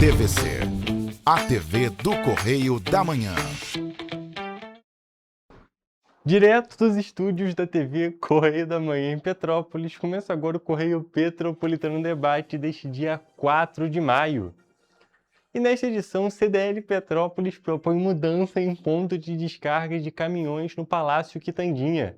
TVC, a TV do Correio da Manhã. Direto dos estúdios da TV Correio da Manhã em Petrópolis, começa agora o Correio Petropolitano Debate deste dia 4 de maio. E nesta edição, o CDL Petrópolis propõe mudança em ponto de descarga de caminhões no Palácio Quitandinha.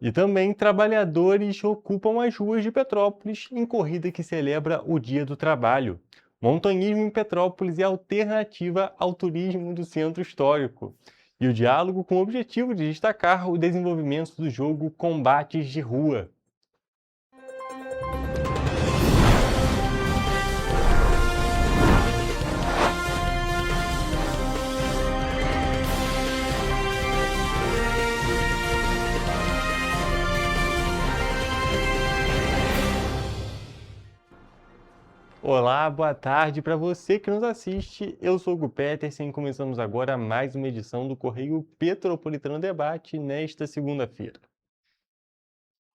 E também trabalhadores ocupam as ruas de Petrópolis em corrida que celebra o Dia do Trabalho. Montanhismo em Petrópolis é alternativa ao turismo do centro histórico. E o diálogo com o objetivo de destacar o desenvolvimento do jogo Combates de Rua. Olá, boa tarde para você que nos assiste. Eu sou o Gu Petersen e começamos agora mais uma edição do Correio Petropolitano Debate nesta segunda-feira.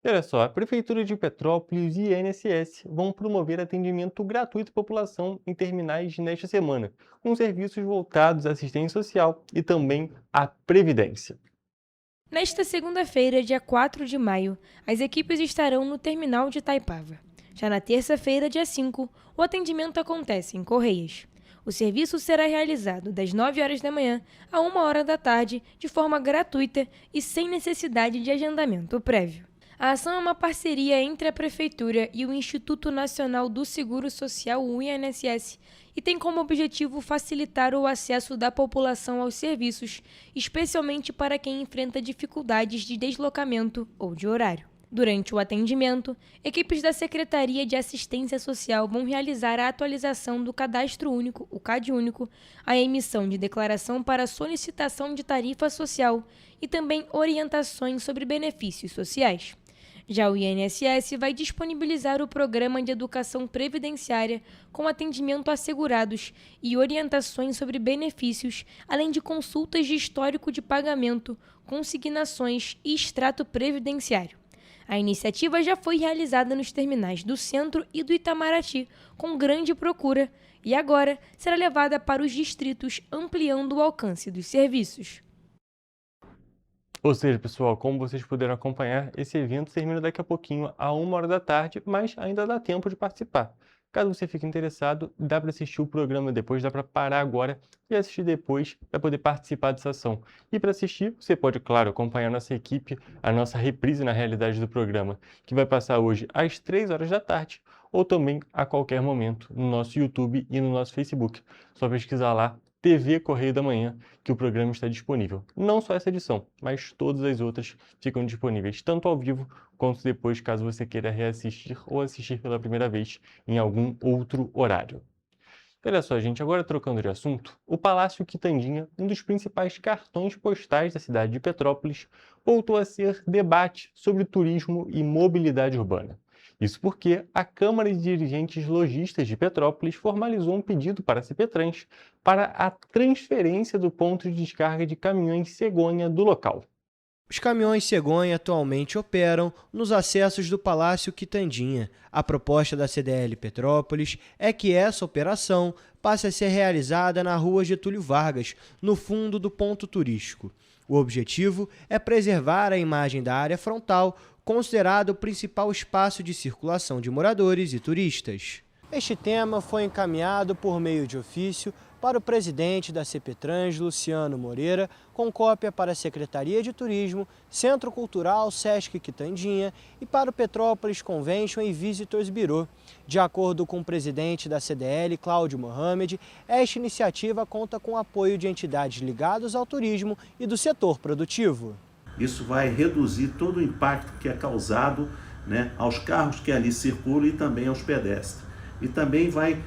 E olha só, a Prefeitura de Petrópolis e a INSS vão promover atendimento gratuito à população em terminais nesta semana, com serviços voltados à assistência social e também à previdência. Nesta segunda-feira, dia 4 de maio, as equipes estarão no terminal de Itaipava. Já na terça-feira, dia 5, o atendimento acontece em Correias. O serviço será realizado das 9 horas da manhã a 1 hora da tarde, de forma gratuita e sem necessidade de agendamento prévio. A ação é uma parceria entre a Prefeitura e o Instituto Nacional do Seguro Social, o INSS, e tem como objetivo facilitar o acesso da população aos serviços, especialmente para quem enfrenta dificuldades de deslocamento ou de horário. Durante o atendimento, equipes da Secretaria de Assistência Social vão realizar a atualização do Cadastro Único, o CadÚnico, a emissão de declaração para solicitação de tarifa social e também orientações sobre benefícios sociais. Já o INSS vai disponibilizar o Programa de Educação Previdenciária com atendimento a segurados e orientações sobre benefícios, além de consultas de histórico de pagamento, consignações e extrato previdenciário. A iniciativa já foi realizada nos terminais do Centro e do Itamaraty, com grande procura, e agora será levada para os distritos, ampliando o alcance dos serviços. Ou seja, pessoal, como vocês puderam acompanhar, esse evento termina daqui a pouquinho, a 1 hora da tarde, mas ainda dá tempo de participar. Caso você fique interessado, dá para assistir o programa depois, dá para parar agora e assistir depois para poder participar dessa ação. E para assistir, você pode, claro, acompanhar a nossa equipe, a nossa reprise na realidade do programa, que vai passar hoje às 3 horas da tarde, ou também a qualquer momento no nosso YouTube e no nosso Facebook. Só pesquisar lá TV Correio da Manhã, que o programa está disponível. Não só essa edição, mas todas as outras ficam disponíveis, tanto ao vivo quanto depois, caso você queira reassistir ou assistir pela primeira vez em algum outro horário. Olha só, gente, agora trocando de assunto, o Palácio Quitandinha, um dos principais cartões postais da cidade de Petrópolis, voltou a ser debate sobre turismo e mobilidade urbana. Isso porque a Câmara de Dirigentes Lojistas de Petrópolis formalizou um pedido para a CPTrans para a transferência do ponto de descarga de caminhões cegonha do local. Os caminhões cegonha atualmente operam nos acessos do Palácio Quitandinha. A proposta da CDL Petrópolis é que essa operação passe a ser realizada na Rua Getúlio Vargas, no fundo do ponto turístico. O objetivo é preservar a imagem da área frontal, considerado o principal espaço de circulação de moradores e turistas. Este tema foi encaminhado por meio de ofício para o presidente da CPTrans, Luciano Moreira, com cópia para a Secretaria de Turismo, Centro Cultural Sesc Quitandinha e para o Petrópolis Convention and Visitors Bureau. De acordo com o presidente da CDL, Cláudio Mohamed, esta iniciativa conta com o apoio de entidades ligadas ao turismo e do setor produtivo. Isso vai reduzir todo o impacto que é causado, aos carros que ali circulam e também aos pedestres. E também vai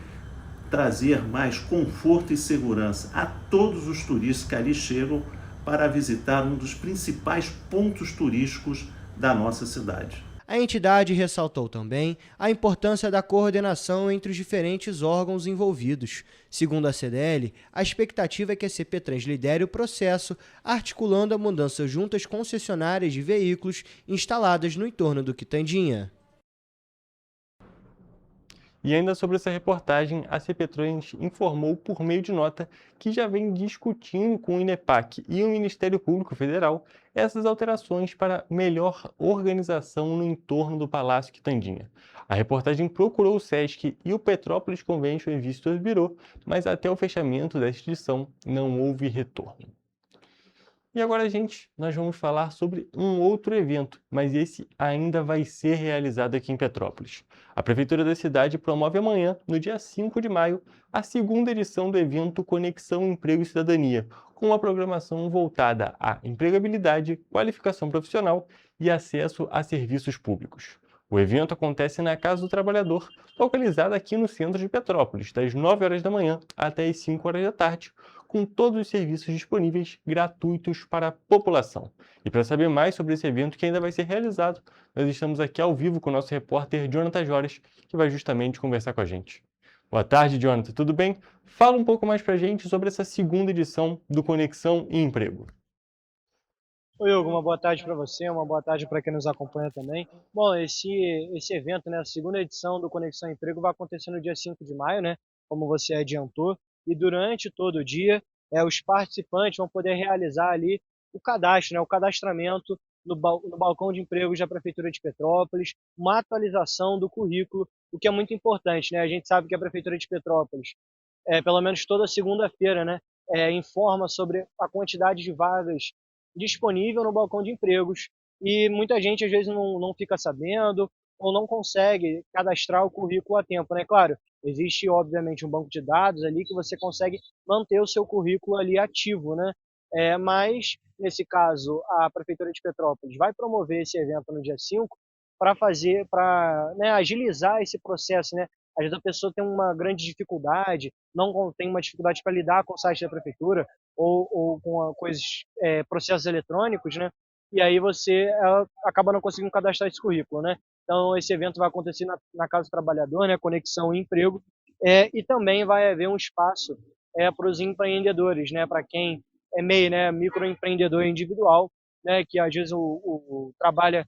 trazer mais conforto e segurança a todos os turistas que ali chegam para visitar um dos principais pontos turísticos da nossa cidade. A entidade ressaltou também a importância da coordenação entre os diferentes órgãos envolvidos. Segundo a CDL, a expectativa é que a CPTrans lidere o processo, articulando a mudança junto às concessionárias de veículos instaladas no entorno do Quitandinha. E ainda sobre essa reportagem, a CPETRANS informou por meio de nota que já vem discutindo com o INEPAC e o Ministério Público Federal essas alterações para melhor organização no entorno do Palácio Quitandinha. A reportagem procurou o SESC e o Petrópolis Convention and Visitors Bureau, mas até o fechamento da edição não houve retorno. E agora, gente, nós vamos falar sobre um outro evento, mas esse ainda vai ser realizado aqui em Petrópolis. A Prefeitura da cidade promove amanhã, no dia 5 de maio, a segunda edição do evento Conexão Emprego e Cidadania, com uma programação voltada à empregabilidade, qualificação profissional e acesso a serviços públicos. O evento acontece na Casa do Trabalhador, localizada aqui no centro de Petrópolis, das 9 horas da manhã até as 5 horas da tarde, com todos os serviços disponíveis gratuitos para a população. E para saber mais sobre esse evento que ainda vai ser realizado, nós estamos aqui ao vivo com o nosso repórter Jonathan Jores, que vai justamente conversar com a gente. Boa tarde, Jonathan, tudo bem? Fala um pouco mais para a gente sobre essa segunda edição do Conexão e Emprego. Oi, Hugo, uma boa tarde para você, uma boa tarde para quem nos acompanha também. Bom, esse evento, né, a segunda edição do Conexão Emprego vai acontecer no dia 5 de maio, né, como você adiantou, e durante todo o dia os participantes vão poder realizar ali o cadastro, né, o cadastramento no balcão de empregos da Prefeitura de Petrópolis, uma atualização do currículo, o que é muito importante, né, a gente sabe que a Prefeitura de Petrópolis, pelo menos toda segunda-feira, né, informa sobre a quantidade de vagas disponível no balcão de empregos e muita gente às vezes não fica sabendo ou não consegue cadastrar o currículo a tempo, né? Claro, existe obviamente um banco de dados ali que você consegue manter o seu currículo ali ativo, né? Mas nesse caso a Prefeitura de Petrópolis vai promover esse evento no dia 5 para né, agilizar esse processo, né? Às vezes a pessoa tem uma grande dificuldade, não tem uma dificuldade para lidar com o site da prefeitura ou com processos eletrônicos, né? E aí você acaba não conseguindo cadastrar esse currículo, né? Então esse evento vai acontecer na Casa do Trabalhador, né? Conexão e Emprego, e também vai haver um espaço para os empreendedores, né? Para quem é MEI, né? Microempreendedor individual, né? Que às vezes trabalha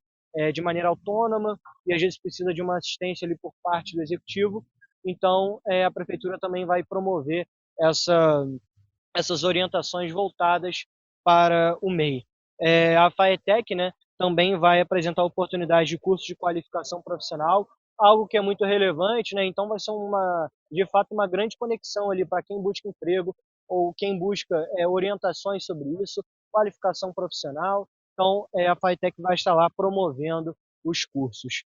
de maneira autônoma e às vezes precisa de uma assistência ali por parte do executivo. Então, a prefeitura também vai promover essas orientações voltadas para o MEI. A FAETEC, né, também vai apresentar oportunidades de curso de qualificação profissional, algo que é muito relevante, né? Então vai ser de fato uma grande conexão ali para quem busca emprego ou quem busca orientações sobre isso, qualificação profissional. Então, a FAETEC vai estar lá promovendo os cursos.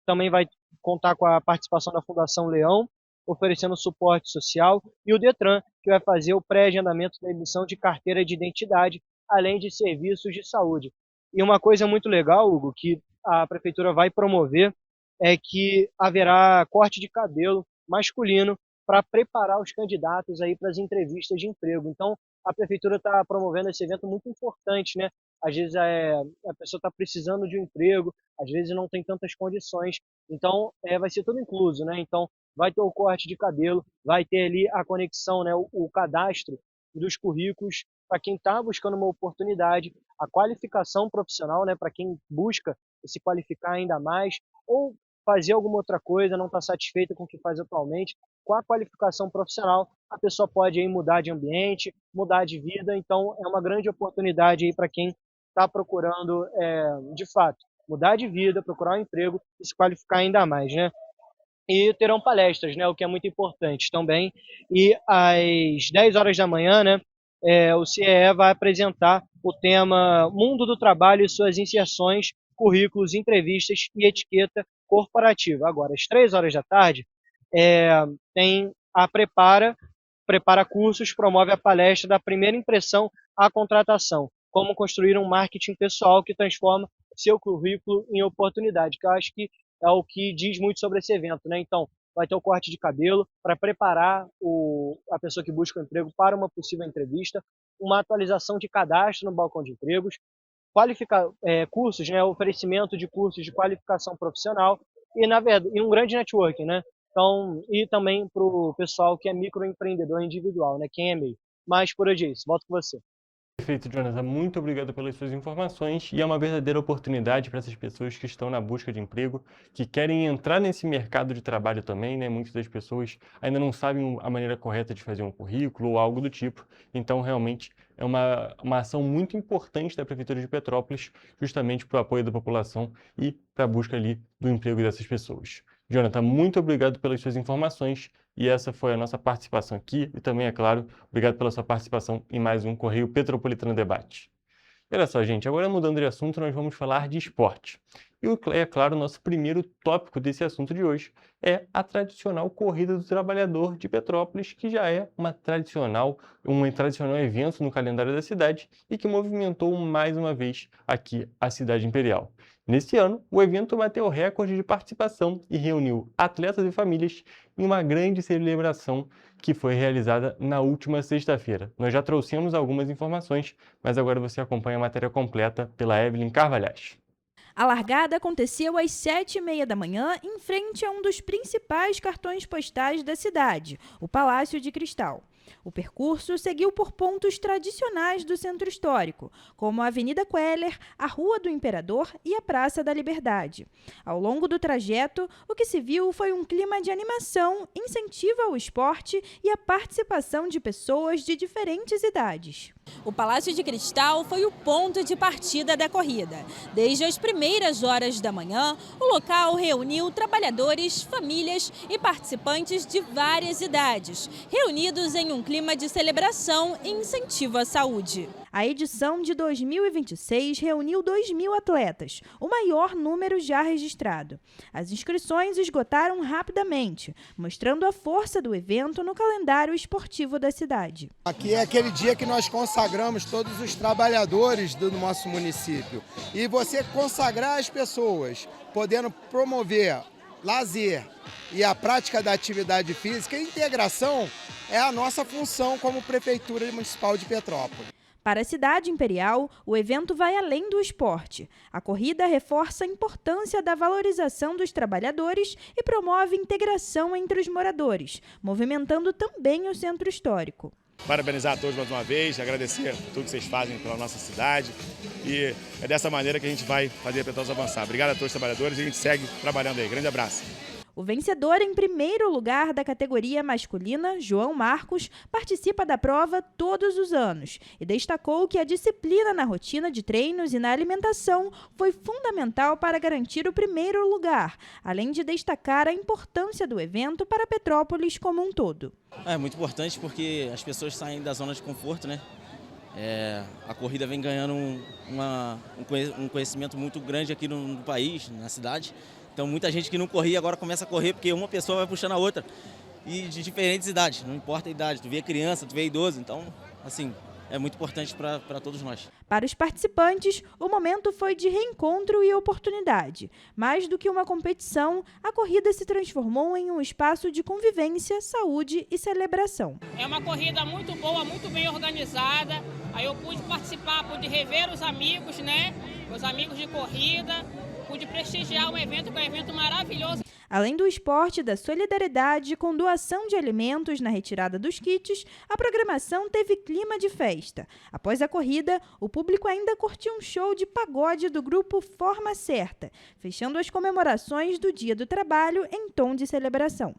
Também vai contar com a participação da Fundação Leão, oferecendo suporte social, e o DETRAN, que vai fazer o pré-agendamento da emissão de carteira de identidade, além de serviços de saúde. E uma coisa muito legal, Hugo, que a Prefeitura vai promover, é que haverá corte de cabelo masculino para preparar os candidatos aí para as entrevistas de emprego. Então, a Prefeitura está promovendo esse evento muito importante, né? Às vezes a pessoa está precisando de um emprego, às vezes não tem tantas condições. Então, vai ser tudo incluso, né? Então, vai ter o corte de cabelo, vai ter ali a conexão, né? O cadastro dos currículos para quem está buscando uma oportunidade, a qualificação profissional, né? Para quem busca se qualificar ainda mais ou fazer alguma outra coisa, não está satisfeita com o que faz atualmente, com a qualificação profissional, a pessoa pode aí mudar de ambiente, mudar de vida, então é uma grande oportunidade aí para quem está procurando, de fato, mudar de vida, procurar um emprego e se qualificar ainda mais, né? E terão palestras, né, o que é muito importante também, e às 10 horas da manhã, né, o CEE vai apresentar o tema Mundo do Trabalho e suas inserções, currículos, entrevistas e etiqueta corporativa. Agora, às 3 horas da tarde, tem a Prepara Cursos, promove a palestra da primeira impressão à contratação, como construir um marketing pessoal que transforma seu currículo em oportunidade, que eu acho que é o que diz muito sobre esse evento, né? Então, vai ter o corte de cabelo para preparar a pessoa que busca um emprego para uma possível entrevista, uma atualização de cadastro no balcão de empregos, cursos, né? Oferecimento de cursos de qualificação profissional e um grande networking, né? Então, e também para o pessoal que é microempreendedor individual, né? Quem é MEI. Mas por hoje é isso. Volto com você. Perfeito, Jonathan. Muito obrigado pelas suas informações e é uma verdadeira oportunidade para essas pessoas que estão na busca de emprego, que querem entrar nesse mercado de trabalho também, né? Muitas das pessoas ainda não sabem a maneira correta de fazer um currículo ou algo do tipo. Então, realmente, é uma ação muito importante da Prefeitura de Petrópolis, justamente para o apoio da população e para a busca ali do emprego dessas pessoas. Jonathan, muito obrigado pelas suas informações e essa foi a nossa participação aqui e também, é claro, obrigado pela sua participação em mais um Correio Petropolitano Debate. E olha só, gente, agora mudando de assunto, nós vamos falar de esporte. E, é claro, o nosso primeiro tópico desse assunto de hoje é a tradicional Corrida do Trabalhador de Petrópolis, que já é um tradicional evento no calendário da cidade e que movimentou mais uma vez aqui a cidade imperial. Nesse ano, o evento bateu o recorde de participação e reuniu atletas e famílias em uma grande celebração que foi realizada na última sexta-feira. Nós já trouxemos algumas informações, mas agora você acompanha a matéria completa pela Evelyn Carvalhais. A largada aconteceu às 7h30 da manhã, em frente a um dos principais cartões postais da cidade, o Palácio de Cristal. O percurso seguiu por pontos tradicionais do centro histórico, como a Avenida Queller, a Rua do Imperador e a Praça da Liberdade. Ao longo do trajeto, o que se viu foi um clima de animação, incentivo ao esporte e a participação de pessoas de diferentes idades. O Palácio de Cristal foi o ponto de partida da corrida. Desde as primeiras horas da manhã, o local reuniu trabalhadores, famílias e participantes de várias idades, reunidos em um clima de celebração e incentivo à saúde. A edição de 2026 reuniu 2.000 atletas, o maior número já registrado. As inscrições esgotaram rapidamente, mostrando a força do evento no calendário esportivo da cidade. Aqui é aquele dia que nós consagramos todos os trabalhadores do nosso município. E você consagrar as pessoas, podendo promover lazer e a prática da atividade física, a integração é a nossa função como Prefeitura Municipal de Petrópolis. Para a cidade imperial, o evento vai além do esporte. A corrida reforça a importância da valorização dos trabalhadores e promove integração entre os moradores, movimentando também o centro histórico. Parabenizar a todos mais uma vez, agradecer tudo que vocês fazem pela nossa cidade e é dessa maneira que a gente vai fazer a Petrópolis avançar. Obrigado a todos os trabalhadores e a gente segue trabalhando aí. Grande abraço. O vencedor em primeiro lugar da categoria masculina, João Marcos, participa da prova todos os anos e destacou que a disciplina na rotina de treinos e na alimentação foi fundamental para garantir o primeiro lugar, além de destacar a importância do evento para Petrópolis como um todo. É muito importante porque as pessoas saem da zona de conforto, né? A corrida vem ganhando um conhecimento muito grande aqui no país, na cidade. Então muita gente que não corria agora começa a correr porque uma pessoa vai puxando a outra. E de diferentes idades, não importa a idade, tu vê criança, tu vê idoso, então assim, é muito importante para todos nós. Para os participantes, o momento foi de reencontro e oportunidade. Mais do que uma competição, a corrida se transformou em um espaço de convivência, saúde e celebração. É uma corrida muito boa, muito bem organizada. Aí eu pude participar, pude rever os amigos, né? Os amigos de corrida. Pude prestigiar um evento que é um evento maravilhoso. Além do esporte e da solidariedade com doação de alimentos na retirada dos kits, a programação teve clima de festa. Após a corrida, o público ainda curtiu um show de pagode do grupo Forma Certa, fechando as comemorações do Dia do Trabalho em tom de celebração.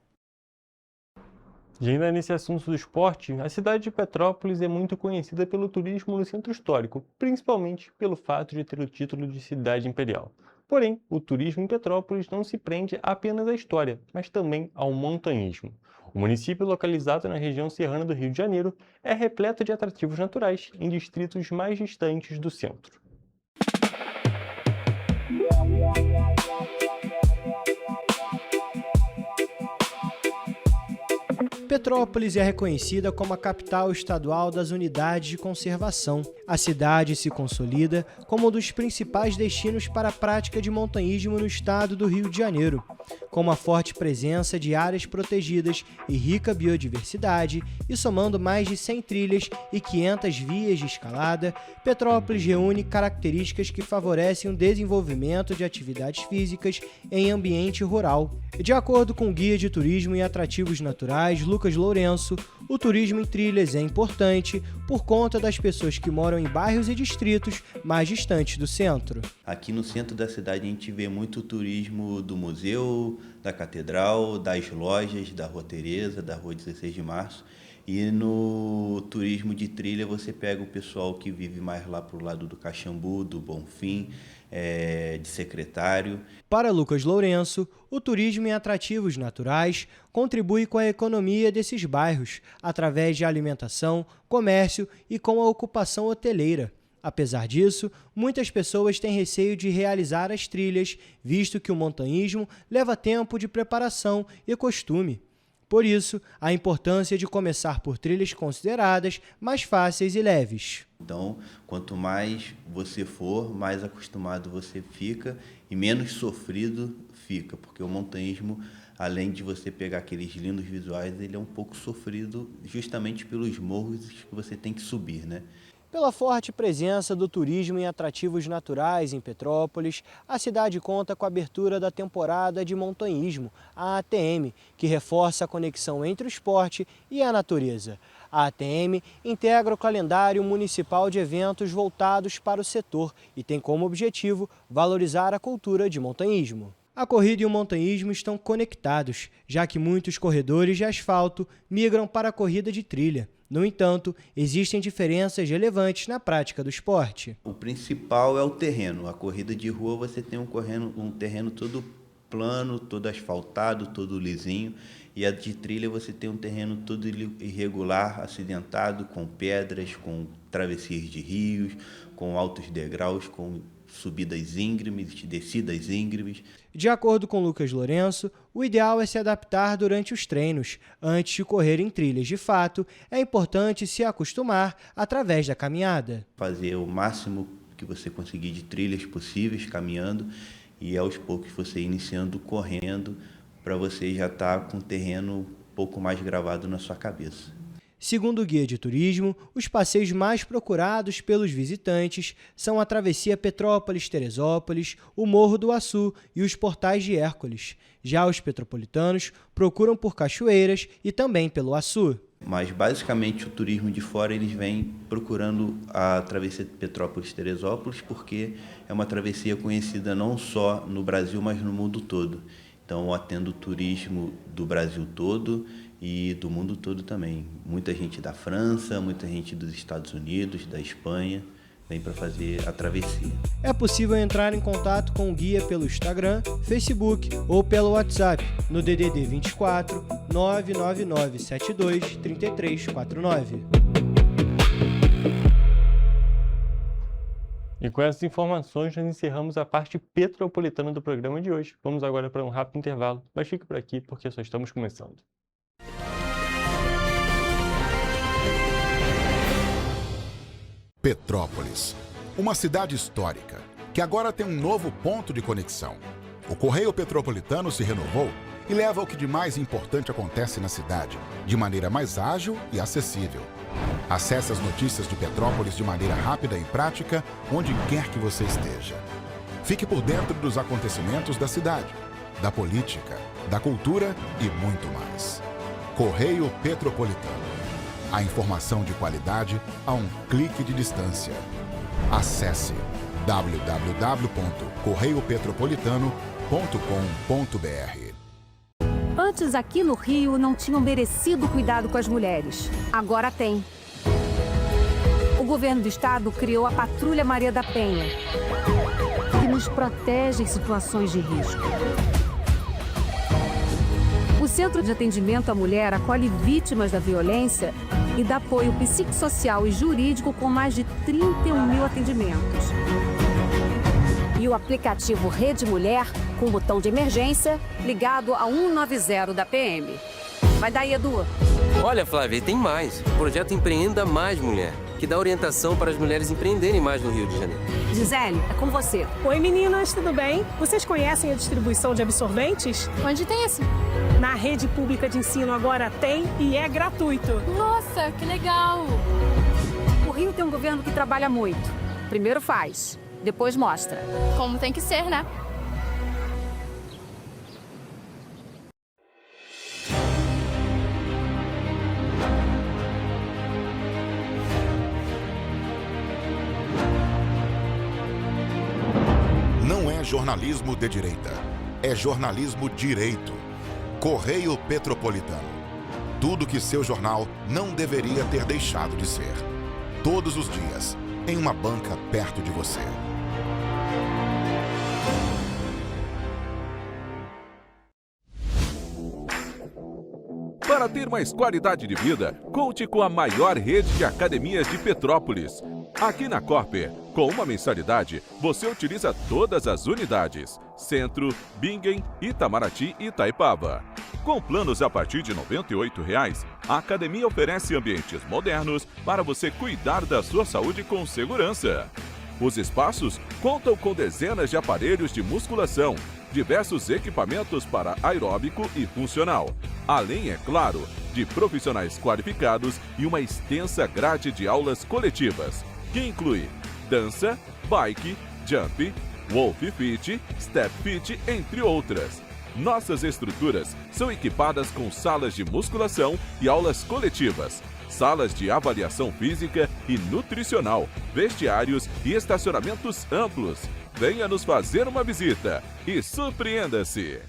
E ainda nesse assunto do esporte, a cidade de Petrópolis é muito conhecida pelo turismo no centro histórico, principalmente pelo fato de ter o título de cidade imperial. Porém, o turismo em Petrópolis não se prende apenas à história, mas também ao montanhismo. O município, localizado na região serrana do Rio de Janeiro, é repleto de atrativos naturais em distritos mais distantes do centro. Petrópolis é reconhecida como a capital estadual das unidades de conservação. A cidade se consolida como um dos principais destinos para a prática de montanhismo no estado do Rio de Janeiro. com uma forte presença de áreas protegidas e rica biodiversidade, e somando mais de 100 trilhas e 500 vias de escalada, Petrópolis reúne características que favorecem o desenvolvimento de atividades físicas em ambiente rural. De acordo com o Guia de Turismo e Atrativos Naturais, Lucas Lourenço, o turismo em trilhas é importante por conta das pessoas que moram em bairros e distritos mais distantes do centro. Aqui no centro da cidade a gente vê muito turismo do museu, da catedral, das lojas, da Rua Tereza, da Rua 16 de Março. E no turismo de trilha você pega o pessoal que vive mais lá pro lado do Caxambu, do Bonfim, de Secretário. Para Lucas Lourenço, o turismo em atrativos naturais contribui com a economia desses bairros, através de alimentação, comércio e com a ocupação hoteleira. Apesar disso, muitas pessoas têm receio de realizar as trilhas, visto que o montanhismo leva tempo de preparação e costume. Por isso, a importância de começar por trilhas consideradas mais fáceis e leves. Então, quanto mais você for, mais acostumado você fica e menos sofrido fica, porque o montanhismo, além de você pegar aqueles lindos visuais, ele é um pouco sofrido justamente pelos morros que você tem que subir, né? Pela forte presença do turismo em atrativos naturais em Petrópolis, a cidade conta com a abertura da temporada de montanhismo, a ATM, que reforça a conexão entre o esporte e a natureza. A ATM integra o calendário municipal de eventos voltados para o setor e tem como objetivo valorizar a cultura de montanhismo. A corrida e o montanhismo estão conectados, já que muitos corredores de asfalto migram para a corrida de trilha. No entanto, existem diferenças relevantes na prática do esporte. O principal é o terreno. A corrida de rua você tem um terreno todo plano, todo asfaltado, todo lisinho. E a de trilha você tem um terreno todo irregular, acidentado, com pedras, com travessias de rios, com altos degraus, com subidas íngremes, descidas íngremes. De acordo com Lucas Lourenço, o ideal é se adaptar durante os treinos. Antes de correr em trilhas de fato, é importante se acostumar através da caminhada. Fazer o máximo que você conseguir de trilhas possíveis caminhando e aos poucos você iniciando correndo para você já estar com o terreno um pouco mais gravado na sua cabeça. Segundo o Guia de Turismo, os passeios mais procurados pelos visitantes são a travessia Petrópolis-Teresópolis, o Morro do Açu e os Portais de Hércules. Já os petropolitanos procuram por cachoeiras e também pelo Açu. Mas basicamente o turismo de fora eles vêm procurando a travessia Petrópolis-Teresópolis porque é uma travessia conhecida não só no Brasil, mas no mundo todo. Então atendo o turismo do Brasil todo e do mundo todo também. Muita gente da França, muita gente dos Estados Unidos, da Espanha, vem para fazer a travessia. É possível entrar em contato com o guia pelo Instagram, Facebook ou pelo WhatsApp no DDD 24 999 72 3349. E com essas informações, nós encerramos a parte petropolitana do programa de hoje. Vamos agora para um rápido intervalo, mas fique por aqui porque só estamos começando. Petrópolis, uma cidade histórica, que agora tem um novo ponto de conexão. O Correio Petropolitano se renovou e leva o que de mais importante acontece na cidade, de maneira mais ágil e acessível. Acesse as notícias de Petrópolis de maneira rápida e prática, onde quer que você esteja. Fique por dentro dos acontecimentos da cidade, da política, da cultura e muito mais. Correio Petropolitano. A informação de qualidade a um clique de distância. Acesse www.correiopetropolitano.com.br. Antes, aqui no Rio, não tinham merecido cuidado com as mulheres. Agora tem. O governo do estado criou a Patrulha Maria da Penha, que nos protege em situações de risco. O Centro de Atendimento à Mulher acolhe vítimas da violência e dá apoio psicossocial e jurídico com mais de 31 mil atendimentos. E o aplicativo Rede Mulher, com botão de emergência, ligado a 190 da PM. Vai daí, Edu. Olha, Flávia, tem mais. O projeto Empreenda Mais Mulher. que dá orientação para as mulheres empreenderem mais no Rio de Janeiro. Gisele, é com você. Oi meninas, tudo bem? Vocês conhecem a distribuição de absorventes? Onde tem isso? Na rede pública de ensino agora tem e é gratuito. Nossa, que legal! O Rio tem um governo que trabalha muito. Primeiro faz, depois mostra. Como tem que ser, né? Não é jornalismo de direita, é jornalismo direito. Correio Petropolitano. Tudo que seu jornal não deveria ter deixado de ser. Todos os dias, em uma banca perto de você. Para ter mais qualidade de vida, conte com a maior rede de academias de Petrópolis. Aqui na Corper, com uma mensalidade, você utiliza todas as unidades: Centro, Bingen, Itamaraty e Itaipava. Com planos a partir de R$ 98,00, a academia oferece ambientes modernos para você cuidar da sua saúde com segurança. Os espaços contam com dezenas de aparelhos de musculação, diversos equipamentos para aeróbico e funcional, além, é claro, de profissionais qualificados e uma extensa grade de aulas coletivas, que inclui dança, bike, jump, wolf fit, step fit, entre outras. Nossas estruturas são equipadas com salas de musculação e aulas coletivas, salas de avaliação física e nutricional, vestiários e estacionamentos amplos. Venha nos fazer uma visita e surpreenda-se!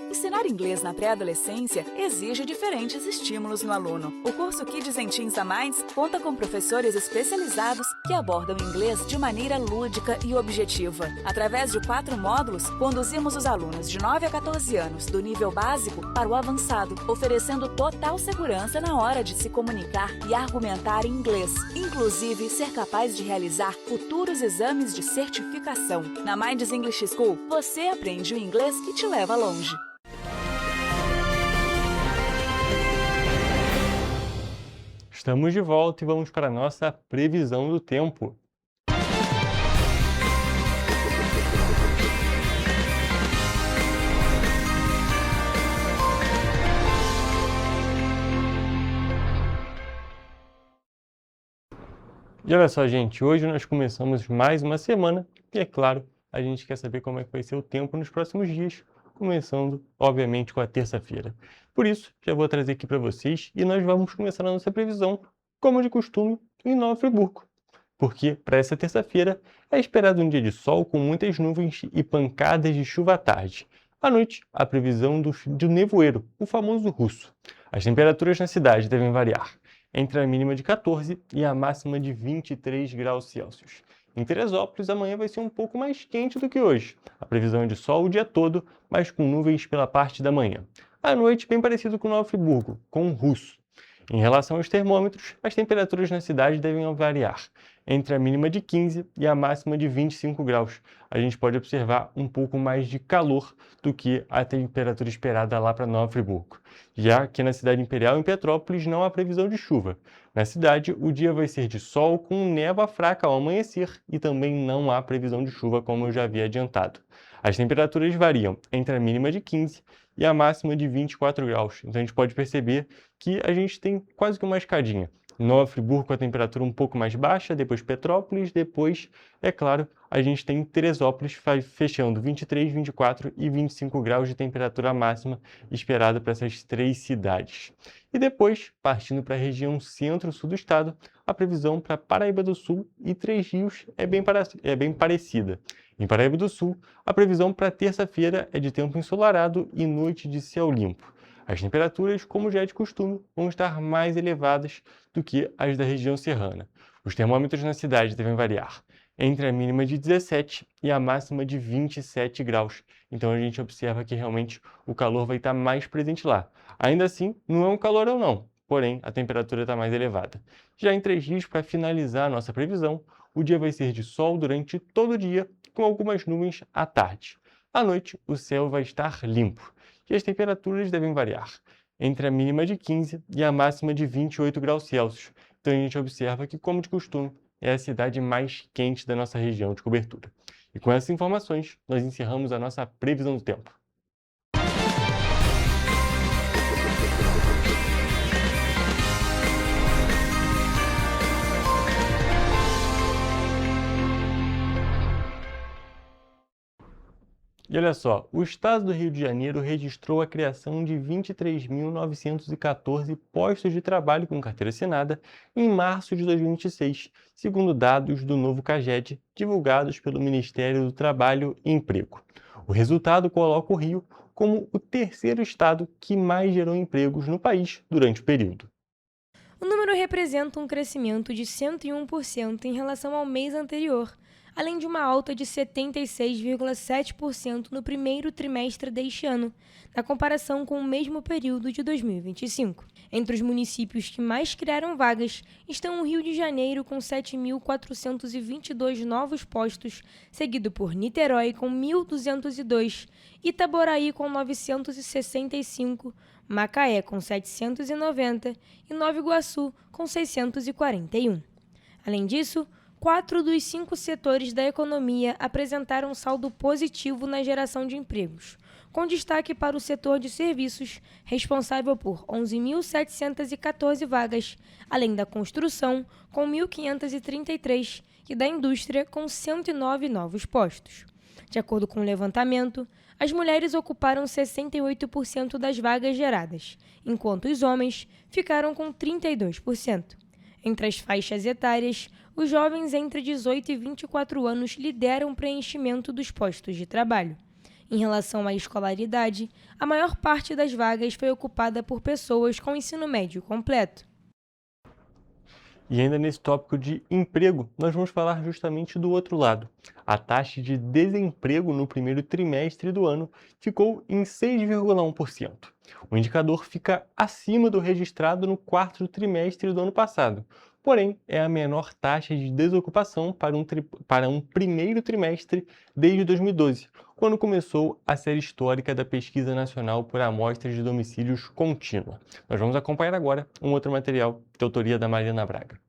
Ensinar inglês na pré-adolescência exige diferentes estímulos no aluno. O curso Kids and Teens a Mais conta com professores especializados que abordam inglês de maneira lúdica e objetiva. Através de 4 módulos, conduzimos os alunos de 9 a 14 anos do nível básico para o avançado, oferecendo total segurança na hora de se comunicar e argumentar em inglês, inclusive ser capaz de realizar futuros exames de certificação. Na Minds English School, você aprende o inglês que te leva longe. Estamos de volta e vamos para a nossa previsão do tempo. E olha só, gente, hoje nós começamos mais uma semana e, é claro, a gente quer saber como é que vai ser o tempo nos próximos dias, começando, obviamente, com a terça-feira. Por isso, já vou trazer aqui para vocês e nós vamos começar a nossa previsão, como de costume, em Nova Friburgo. Porque, para essa terça-feira, é esperado um dia de sol com muitas nuvens e pancadas de chuva à tarde. À noite, a previsão do nevoeiro, o famoso russo. As temperaturas na cidade devem variar entre a mínima de 14 e a máxima de 23 graus Celsius. Em Teresópolis, amanhã vai ser um pouco mais quente do que hoje. A previsão é de sol o dia todo, mas com nuvens pela parte da manhã. À noite, bem parecido com Nova Friburgo, com o russo. Em relação aos termômetros, as temperaturas na cidade devem variar entre a mínima de 15 e a máxima de 25 graus. A gente pode observar um pouco mais de calor do que a temperatura esperada lá para Nova Friburgo. Já aqui na cidade imperial, em Petrópolis, não há previsão de chuva. Na cidade, o dia vai ser de sol com névoa fraca ao amanhecer e também não há previsão de chuva, como eu já havia adiantado. As temperaturas variam entre a mínima de 15 e a máxima de 24 graus. Então a gente pode perceber que a gente tem quase que uma escadinha. Nova Friburgo com a temperatura um pouco mais baixa, depois Petrópolis, depois, é claro, a gente tem Teresópolis fechando 23, 24 e 25 graus de temperatura máxima esperada para essas 3 cidades. E depois, partindo para a região centro-sul do estado, a previsão para Paraíba do Sul e Três Rios é bem parecida. Em Paraíba do Sul, a previsão para terça-feira é de tempo ensolarado e noite de céu limpo. As temperaturas, como já é de costume, vão estar mais elevadas do que as da região serrana. Os termômetros na cidade devem variar entre a mínima de 17 e a máxima de 27 graus. Então a gente observa que realmente o calor vai estar mais presente lá. Ainda assim, não é um calorão não, porém a temperatura está mais elevada. Já em 3 dias, para finalizar a nossa previsão, o dia vai ser de sol durante todo o dia, com algumas nuvens à tarde. À noite, o céu vai estar limpo e as temperaturas devem variar entre a mínima de 15 e a máxima de 28 graus Celsius. Então a gente observa que, como de costume, é a cidade mais quente da nossa região de cobertura. E com essas informações, nós encerramos a nossa previsão do tempo. E olha só, o estado do Rio de Janeiro registrou a criação de 23.914 postos de trabalho com carteira assinada em março de 2026, segundo dados do novo CAGED, divulgados pelo Ministério do Trabalho e Emprego. O resultado coloca o Rio como o terceiro estado que mais gerou empregos no país durante o período. O número representa um crescimento de 101% em relação ao mês anterior, além de uma alta de 76,7% no primeiro trimestre deste ano, na comparação com o mesmo período de 2025. Entre os municípios que mais criaram vagas estão o Rio de Janeiro, com 7.422 novos postos, seguido por Niterói, com 1.202, Itaboraí, com 965, Macaé, com 790 e Nova Iguaçu, com 641. Além disso, 4 dos 5 setores da economia apresentaram saldo positivo na geração de empregos, com destaque para o setor de serviços, responsável por 11.714 vagas, além da construção, com 1.533, e da indústria, com 109 novos postos. De acordo com o levantamento, as mulheres ocuparam 68% das vagas geradas, enquanto os homens ficaram com 32%. Entre as faixas etárias, os jovens entre 18 e 24 anos lideram o preenchimento dos postos de trabalho. Em relação à escolaridade, a maior parte das vagas foi ocupada por pessoas com ensino médio completo. E ainda nesse tópico de emprego, nós vamos falar justamente do outro lado. A taxa de desemprego no primeiro trimestre do ano ficou em 6,1%. O indicador fica acima do registrado no quarto trimestre do ano passado. Porém, é a menor taxa de desocupação para um primeiro trimestre desde 2012, quando começou a série histórica da Pesquisa Nacional por Amostras de Domicílios Contínua. Nós vamos acompanhar agora um outro material de autoria da Mariana Braga.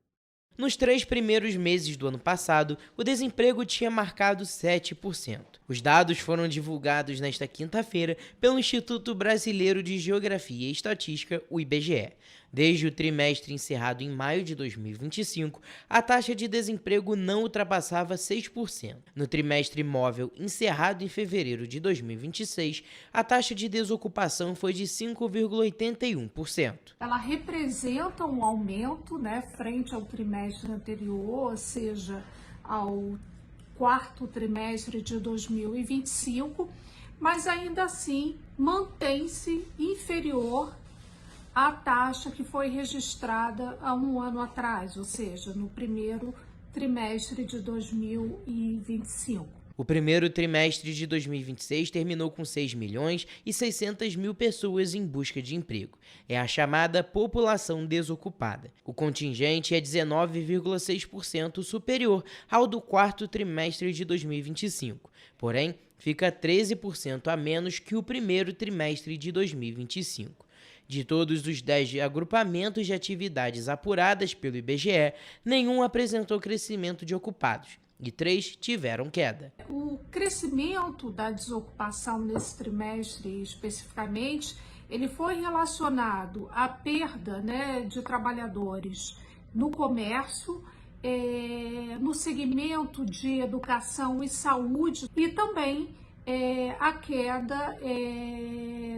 Nos 3 primeiros meses do ano passado, o desemprego tinha marcado 7%. Os dados foram divulgados nesta quinta-feira pelo Instituto Brasileiro de Geografia e Estatística, o IBGE. Desde o trimestre encerrado em maio de 2025, a taxa de desemprego não ultrapassava 6%. No trimestre móvel encerrado em fevereiro de 2026, a taxa de desocupação foi de 5,81%. Ela representa um aumento, frente ao trimestre anterior, ou seja, ao quarto trimestre de 2025, mas ainda assim mantém-se inferior à taxa que foi registrada há um ano atrás, ou seja, no primeiro trimestre de 2025. O primeiro trimestre de 2026 terminou com 6.600.000 pessoas em busca de emprego. É a chamada população desocupada. O contingente é 19,6% superior ao do quarto trimestre de 2025. Porém, fica 13% a menos que o primeiro trimestre de 2025. De todos os 10 agrupamentos de atividades apuradas pelo IBGE, nenhum apresentou crescimento de ocupados e 3 tiveram queda. O crescimento da desocupação nesse trimestre especificamente, ele foi relacionado à perda de trabalhadores no comércio, no segmento de educação e saúde e também a queda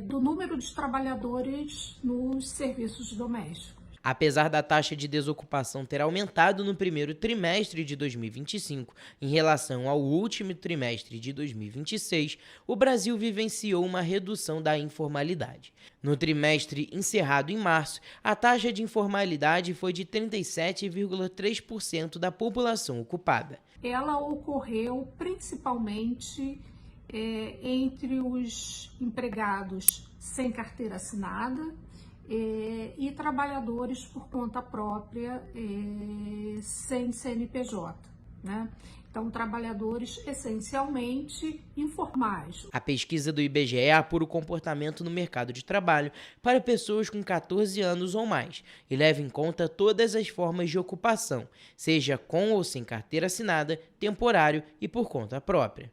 do número de trabalhadores nos serviços domésticos. Apesar da taxa de desocupação ter aumentado no primeiro trimestre de 2025 em relação ao último trimestre de 2026, o Brasil vivenciou uma redução da informalidade. No trimestre encerrado em março, a taxa de informalidade foi de 37,3% da população ocupada. Ela ocorreu principalmente entre os empregados sem carteira assinada e trabalhadores por conta própria sem CNPJ, né? Então, trabalhadores essencialmente informais. A pesquisa do IBGE apura o comportamento no mercado de trabalho para pessoas com 14 anos ou mais e leva em conta todas as formas de ocupação, seja com ou sem carteira assinada, temporário e por conta própria.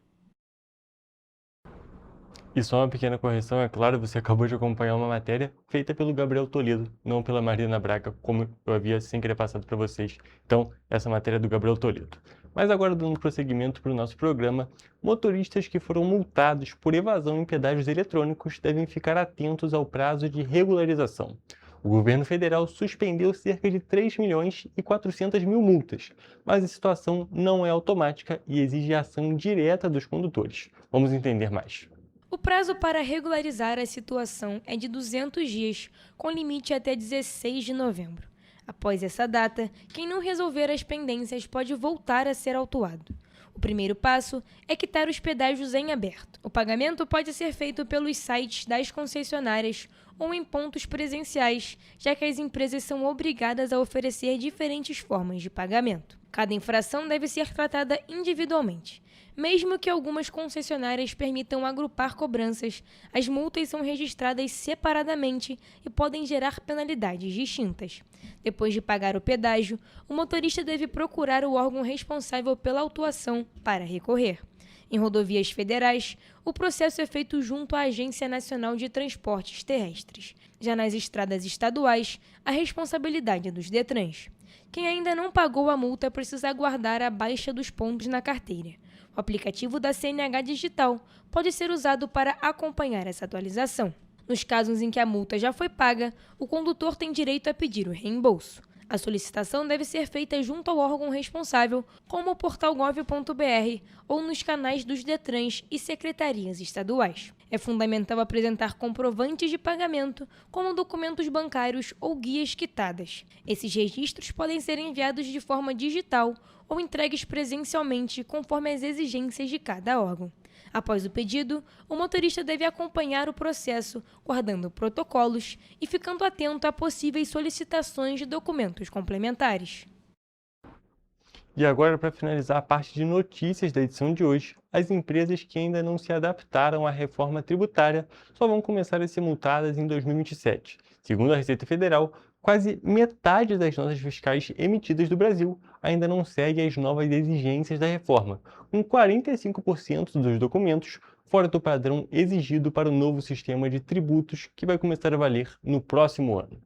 E só uma pequena correção, é claro, você acabou de acompanhar uma matéria feita pelo Gabriel Toledo, não pela Marina Braga, como eu havia sem querer passado para vocês. Então, essa matéria é do Gabriel Toledo. Mas agora, dando prosseguimento para o nosso programa, motoristas que foram multados por evasão em pedágios eletrônicos devem ficar atentos ao prazo de regularização. O governo federal suspendeu cerca de 3.400.000 multas, mas a situação não é automática e exige ação direta dos condutores. Vamos entender mais. O prazo para regularizar a situação é de 200 dias, com limite até 16 de novembro. Após essa data, quem não resolver as pendências pode voltar a ser autuado. O primeiro passo é quitar os pedágios em aberto. O pagamento pode ser feito pelos sites das concessionárias ou em pontos presenciais, já que as empresas são obrigadas a oferecer diferentes formas de pagamento. Cada infração deve ser tratada individualmente. Mesmo que algumas concessionárias permitam agrupar cobranças, as multas são registradas separadamente e podem gerar penalidades distintas. Depois de pagar o pedágio, o motorista deve procurar o órgão responsável pela autuação para recorrer. Em rodovias federais, o processo é feito junto à Agência Nacional de Transportes Terrestres. Já nas estradas estaduais, a responsabilidade é dos Detrans. Quem ainda não pagou a multa precisa aguardar a baixa dos pontos na carteira. O aplicativo da CNH Digital pode ser usado para acompanhar essa atualização. Nos casos em que a multa já foi paga, o condutor tem direito a pedir o reembolso. A solicitação deve ser feita junto ao órgão responsável, como o portal gov.br ou nos canais dos Detrans e secretarias estaduais. É fundamental apresentar comprovantes de pagamento, como documentos bancários ou guias quitadas. Esses registros podem ser enviados de forma digital ou entregues presencialmente, conforme as exigências de cada órgão. Após o pedido, o motorista deve acompanhar o processo, guardando protocolos e ficando atento a possíveis solicitações de documentos complementares. E agora, para finalizar a parte de notícias da edição de hoje, as empresas que ainda não se adaptaram à reforma tributária só vão começar a ser multadas em 2027. Segundo a Receita Federal, quase metade das notas fiscais emitidas do Brasil ainda não segue as novas exigências da reforma, com 45% dos documentos fora do padrão exigido para o novo sistema de tributos que vai começar a valer no próximo ano.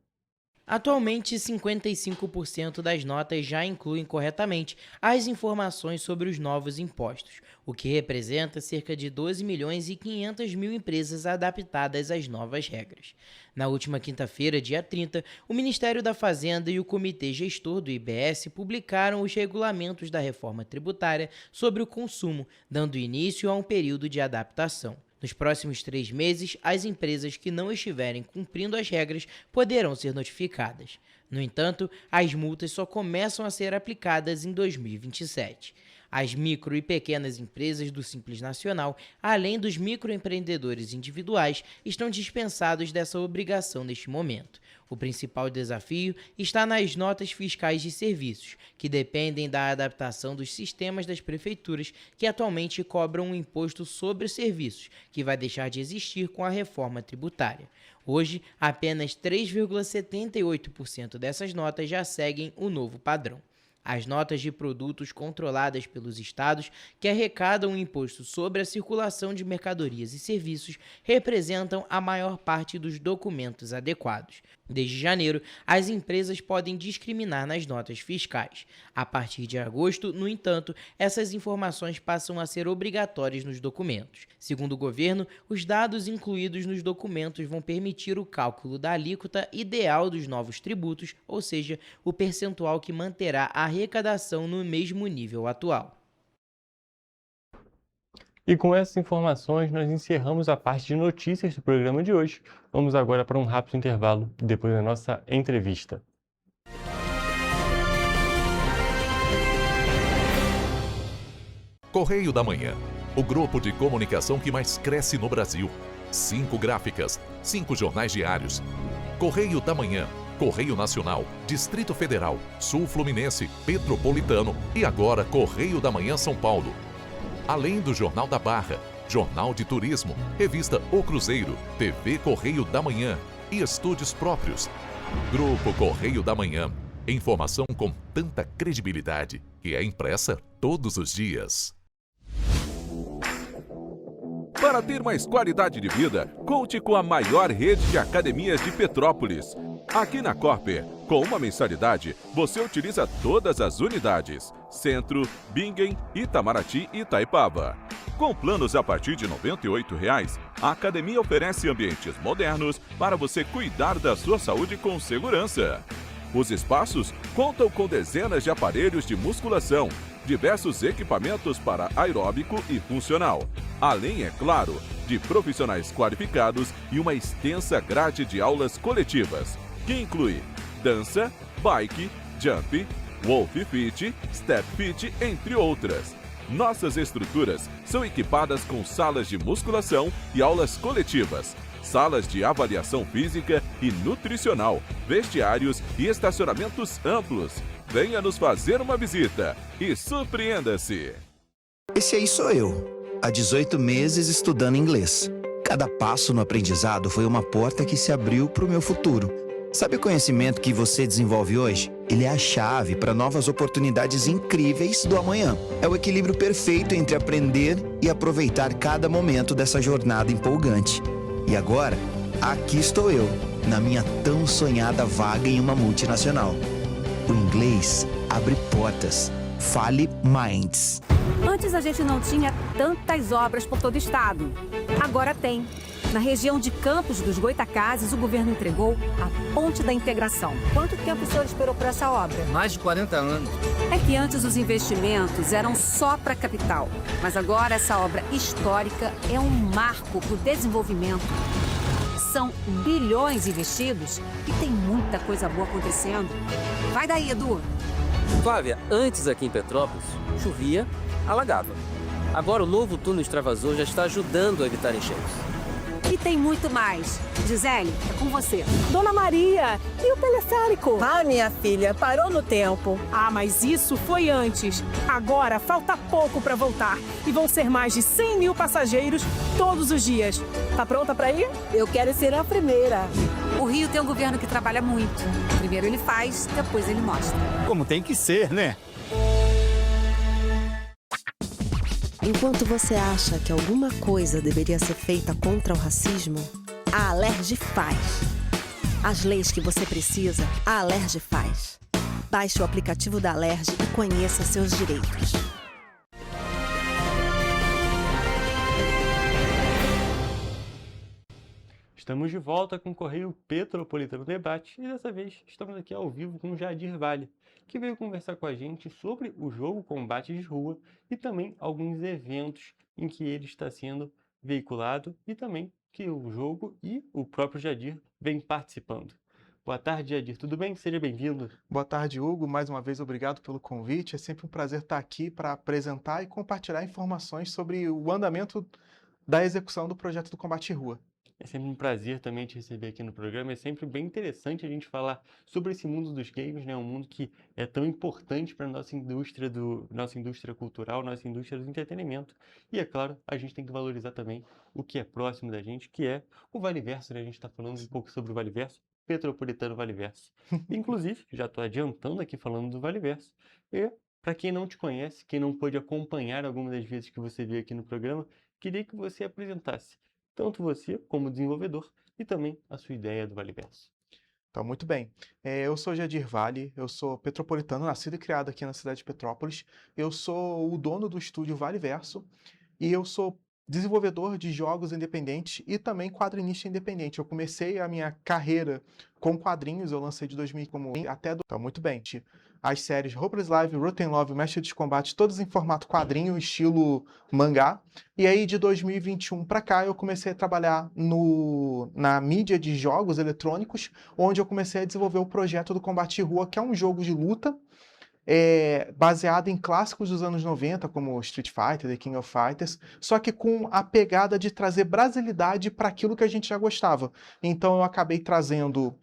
Atualmente, 55% das notas já incluem corretamente as informações sobre os novos impostos, o que representa cerca de 12.500.000 empresas adaptadas às novas regras. Na última quinta-feira, dia 30, o Ministério da Fazenda e o Comitê Gestor do IBS publicaram os regulamentos da reforma tributária sobre o consumo, dando início a um período de adaptação. Nos próximos 3 meses, as empresas que não estiverem cumprindo as regras poderão ser notificadas. No entanto, as multas só começam a ser aplicadas em 2027. As micro e pequenas empresas do Simples Nacional, além dos microempreendedores individuais, estão dispensados dessa obrigação neste momento. O principal desafio está nas notas fiscais de serviços, que dependem da adaptação dos sistemas das prefeituras, que atualmente cobram um imposto sobre serviços, que vai deixar de existir com a reforma tributária. Hoje, apenas 3,78% dessas notas já seguem o novo padrão. As notas de produtos controladas pelos estados que arrecadam o imposto sobre a circulação de mercadorias e serviços representam a maior parte dos documentos adequados. Desde janeiro, as empresas podem discriminar nas notas fiscais. A partir de agosto, no entanto, essas informações passam a ser obrigatórias nos documentos. Segundo o governo, os dados incluídos nos documentos vão permitir o cálculo da alíquota ideal dos novos tributos, ou seja, o percentual que manterá a arrecadação no mesmo nível atual. E com essas informações, nós encerramos a parte de notícias do programa de hoje. Vamos agora para um rápido intervalo, depois da nossa entrevista. Correio da Manhã, o grupo de comunicação que mais cresce no Brasil. 5 gráficas, 5 jornais diários. Correio da Manhã, Correio Nacional, Distrito Federal, Sul Fluminense, Petropolitano e agora Correio da Manhã São Paulo. Além do Jornal da Barra, Jornal de Turismo, Revista O Cruzeiro, TV Correio da Manhã e estúdios próprios. Grupo Correio da Manhã. Informação com tanta credibilidade que é impressa todos os dias. Para ter mais qualidade de vida, conte com a maior rede de academias de Petrópolis. Aqui na Corper, com uma mensalidade, você utiliza todas as unidades: Centro, Bingen, Itamaraty e Itaipava. Com planos a partir de R$ 98,00, a academia oferece ambientes modernos para você cuidar da sua saúde com segurança. Os espaços contam com dezenas de aparelhos de musculação, diversos equipamentos para aeróbico e funcional, além, é claro, de profissionais qualificados e uma extensa grade de aulas coletivas, que inclui dança, bike, jump, wolf fit, step fit, entre outras. Nossas estruturas são equipadas com salas de musculação e aulas coletivas, salas de avaliação física e nutricional, vestiários e estacionamentos amplos. Venha nos fazer uma visita e surpreenda-se! Esse aí sou eu, há 18 meses estudando inglês. Cada passo no aprendizado foi uma porta que se abriu para o meu futuro. Sabe o conhecimento que você desenvolve hoje? Ele é a chave para novas oportunidades incríveis do amanhã. É o equilíbrio perfeito entre aprender e aproveitar cada momento dessa jornada empolgante. E agora, aqui estou eu, na minha tão sonhada vaga em uma multinacional. O inglês abre portas. Fale Minds. Antes a gente não tinha tantas obras por todo o estado. Agora tem. Na região de Campos dos Goitacazes, o governo entregou a Ponte da Integração. Quanto tempo o senhor esperou por essa obra? Mais de 40 anos. É que antes os investimentos eram só para a capital. Mas agora essa obra histórica é um marco para o desenvolvimento. São bilhões investidos e tem muita coisa boa acontecendo. Vai daí, Edu. Flávia, antes aqui em Petrópolis, chovia, alagava. Agora o novo túnel extravasor já está ajudando a evitar enchentes. E tem muito mais. Gisele, é com você. Dona Maria, e o teleférico? Ah, minha filha, parou no tempo. Ah, mas isso foi antes. Agora falta pouco para voltar. E vão ser mais de 100 mil passageiros todos os dias. Tá pronta para ir? Eu quero ser a primeira. O Rio tem um governo que trabalha muito. Primeiro ele faz, depois ele mostra. Como tem que ser, né? Enquanto você acha que alguma coisa deveria ser feita contra o racismo, a Alerj faz. As leis que você precisa, a Alerj faz. Baixe o aplicativo da Alerj e conheça seus direitos. Estamos de volta com o Correio Petropolitano Debate e dessa vez estamos aqui ao vivo com o Jadir Vale, que veio conversar com a gente sobre o jogo Combate de Rua e também alguns eventos em que ele está sendo veiculado e também que o jogo e o próprio Jadir vem participando. Boa tarde, Jadir. Tudo bem? Seja bem-vindo. Boa tarde, Hugo. Mais uma vez, obrigado pelo convite. É sempre um prazer estar aqui para apresentar e compartilhar informações sobre o andamento da execução do projeto do Combate Rua. É sempre um prazer também te receber aqui no programa. É sempre bem interessante a gente falar sobre esse mundo dos games, né? Um mundo que é tão importante para a nossa indústria cultural, nossa indústria do entretenimento. E, é claro, a gente tem que valorizar também o que é próximo da gente, que é o Valeverso, né? A gente está falando um pouco sobre o Valeverso. Petropolitano Valeverso. Inclusive, já estou adiantando aqui falando do Valeverso. E, para quem não te conhece, quem não pôde acompanhar algumas das vezes que você veio aqui no programa, queria que você apresentasse tanto você como desenvolvedor e também a sua ideia do Valeverso. Então, muito bem. Eu sou Jadir Vale, eu sou petropolitano, nascido e criado aqui na cidade de Petrópolis. Eu sou o dono do estúdio Valeverso e eu sou desenvolvedor de jogos independentes e também quadrinista independente. Eu comecei a minha carreira com quadrinhos, eu lancei de 2000 como até... Então, muito bem. As séries Hopeless Live, Rotten Love, Mestre de Combate, todas em formato quadrinho, estilo mangá. E aí, de 2021 para cá, eu comecei a trabalhar na mídia de jogos eletrônicos, onde eu comecei a desenvolver o projeto do Combate de Rua, que é um jogo de luta, baseado em clássicos dos anos 90, como Street Fighter, The King of Fighters, só que com a pegada de trazer brasilidade para aquilo que a gente já gostava. Então eu acabei trazendo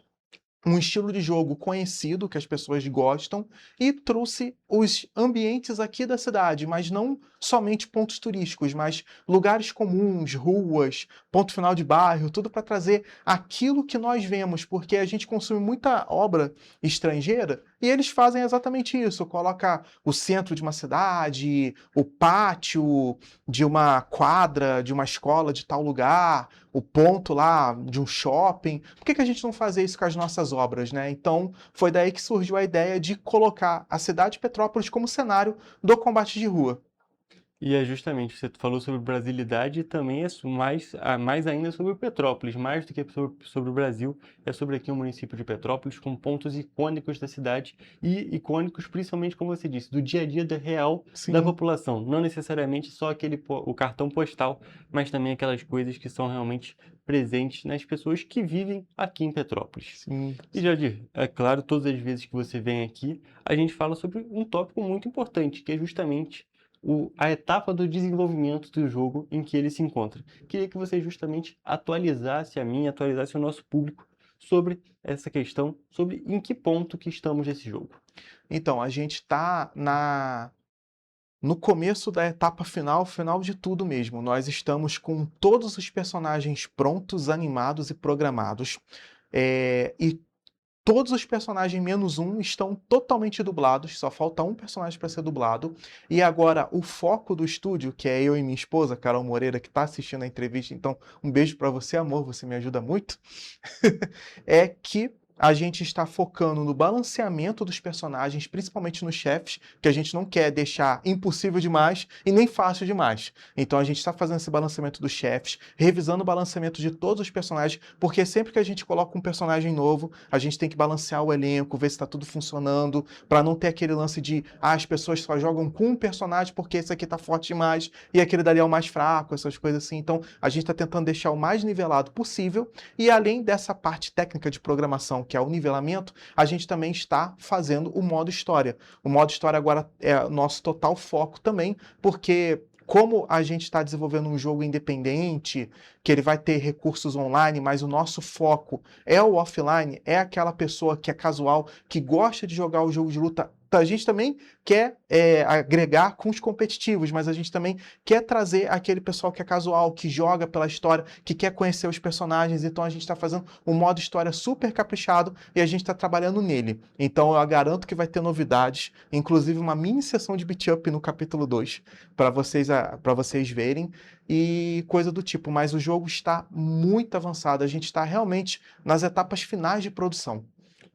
um estilo de jogo conhecido, que as pessoas gostam, e trouxe os ambientes aqui da cidade, mas não somente pontos turísticos, mas lugares comuns, ruas, ponto final de bairro, tudo para trazer aquilo que nós vemos, porque a gente consome muita obra estrangeira e eles fazem exatamente isso, coloca o centro de uma cidade, o pátio de uma quadra, de uma escola de tal lugar, o ponto lá de um shopping. Por que a gente não faz isso com as nossas obras, né? Então, foi daí que surgiu a ideia de colocar a cidade de Petrópolis como cenário do combate de rua. E é justamente, você falou sobre brasilidade e também é mais ainda sobre Petrópolis, mais do que sobre o Brasil, é sobre aqui o município de Petrópolis, com pontos icônicos da cidade e icônicos principalmente, como você disse, do dia a dia real da população. Não necessariamente só o cartão postal, mas também aquelas coisas que são realmente presentes nas pessoas que vivem aqui em Petrópolis. Sim. E Jadir, é claro, todas as vezes que você vem aqui, a gente fala sobre um tópico muito importante, que é justamente a etapa do desenvolvimento do jogo em que ele se encontra. Queria que você justamente atualizasse atualizasse o nosso público sobre essa questão, sobre em que ponto que estamos nesse jogo. Então, a gente está no começo da etapa final de tudo mesmo. Nós estamos com todos os personagens prontos, animados e programados. E todos os personagens menos um estão totalmente dublados, só falta um personagem para ser dublado. E agora o foco do estúdio, que é eu e minha esposa, Carol Moreira, que está assistindo a entrevista, então um beijo para você, amor, você me ajuda muito, é que a gente está focando no balanceamento dos personagens, principalmente nos chefes, que a gente não quer deixar impossível demais e nem fácil demais. Então a gente está fazendo esse balanceamento dos chefes, revisando o balanceamento de todos os personagens, porque sempre que a gente coloca um personagem novo, a gente tem que balancear o elenco, ver se está tudo funcionando, para não ter aquele lance de as pessoas só jogam com um personagem porque esse aqui está forte demais e aquele dali é o mais fraco, essas coisas assim. Então a gente está tentando deixar o mais nivelado possível e além dessa parte técnica de programação, que é o nivelamento, a gente também está fazendo o modo história. O modo história agora é o nosso total foco também, porque como a gente está desenvolvendo um jogo independente, que ele vai ter recursos online, mas o nosso foco é o offline, é aquela pessoa que é casual, que gosta de jogar o jogo de luta. A gente também quer agregar com os competitivos, mas a gente também quer trazer aquele pessoal que é casual, que joga pela história, que quer conhecer os personagens. Então a gente está fazendo um modo história super caprichado e a gente está trabalhando nele. Então eu garanto que vai ter novidades, inclusive uma mini sessão de beat up no capítulo 2, para vocês verem e coisa do tipo. Mas o jogo está muito avançado, a gente está realmente nas etapas finais de produção.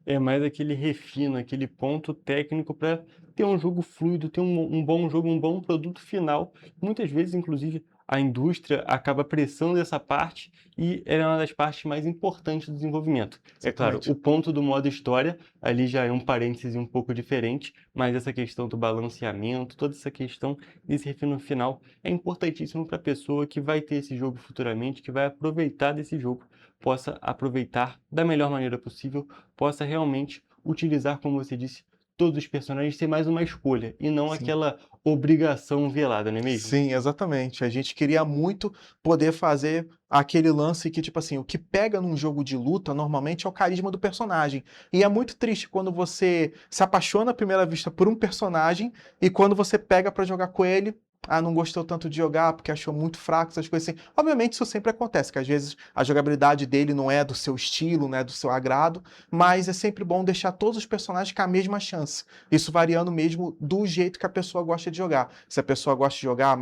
É mais aquele refino, aquele ponto técnico para ter um jogo fluido, ter um bom jogo, um bom produto final. Muitas vezes, inclusive, a indústria acaba apressando essa parte e ela é uma das partes mais importantes do desenvolvimento. É claro, o ponto do modo história, ali já é um parêntese um pouco diferente, mas essa questão do balanceamento, toda essa questão desse refino final é importantíssimo para a pessoa que vai ter esse jogo futuramente, que vai aproveitar desse jogo, possa aproveitar da melhor maneira possível, possa realmente utilizar, como você disse, todos os personagens, ser mais uma escolha e não aquela obrigação velada, não é mesmo? Sim, exatamente. A gente queria muito poder fazer aquele lance que, tipo assim, o que pega num jogo de luta normalmente é o carisma do personagem. E é muito triste quando você se apaixona à primeira vista por um personagem e quando você pega pra jogar com ele, não gostou tanto de jogar porque achou muito fraco, essas coisas assim. Obviamente isso sempre acontece, que às vezes a jogabilidade dele não é do seu estilo, não é do seu agrado, mas é sempre bom deixar todos os personagens com a mesma chance. Isso variando mesmo do jeito que a pessoa gosta de jogar. Se a pessoa gosta de jogar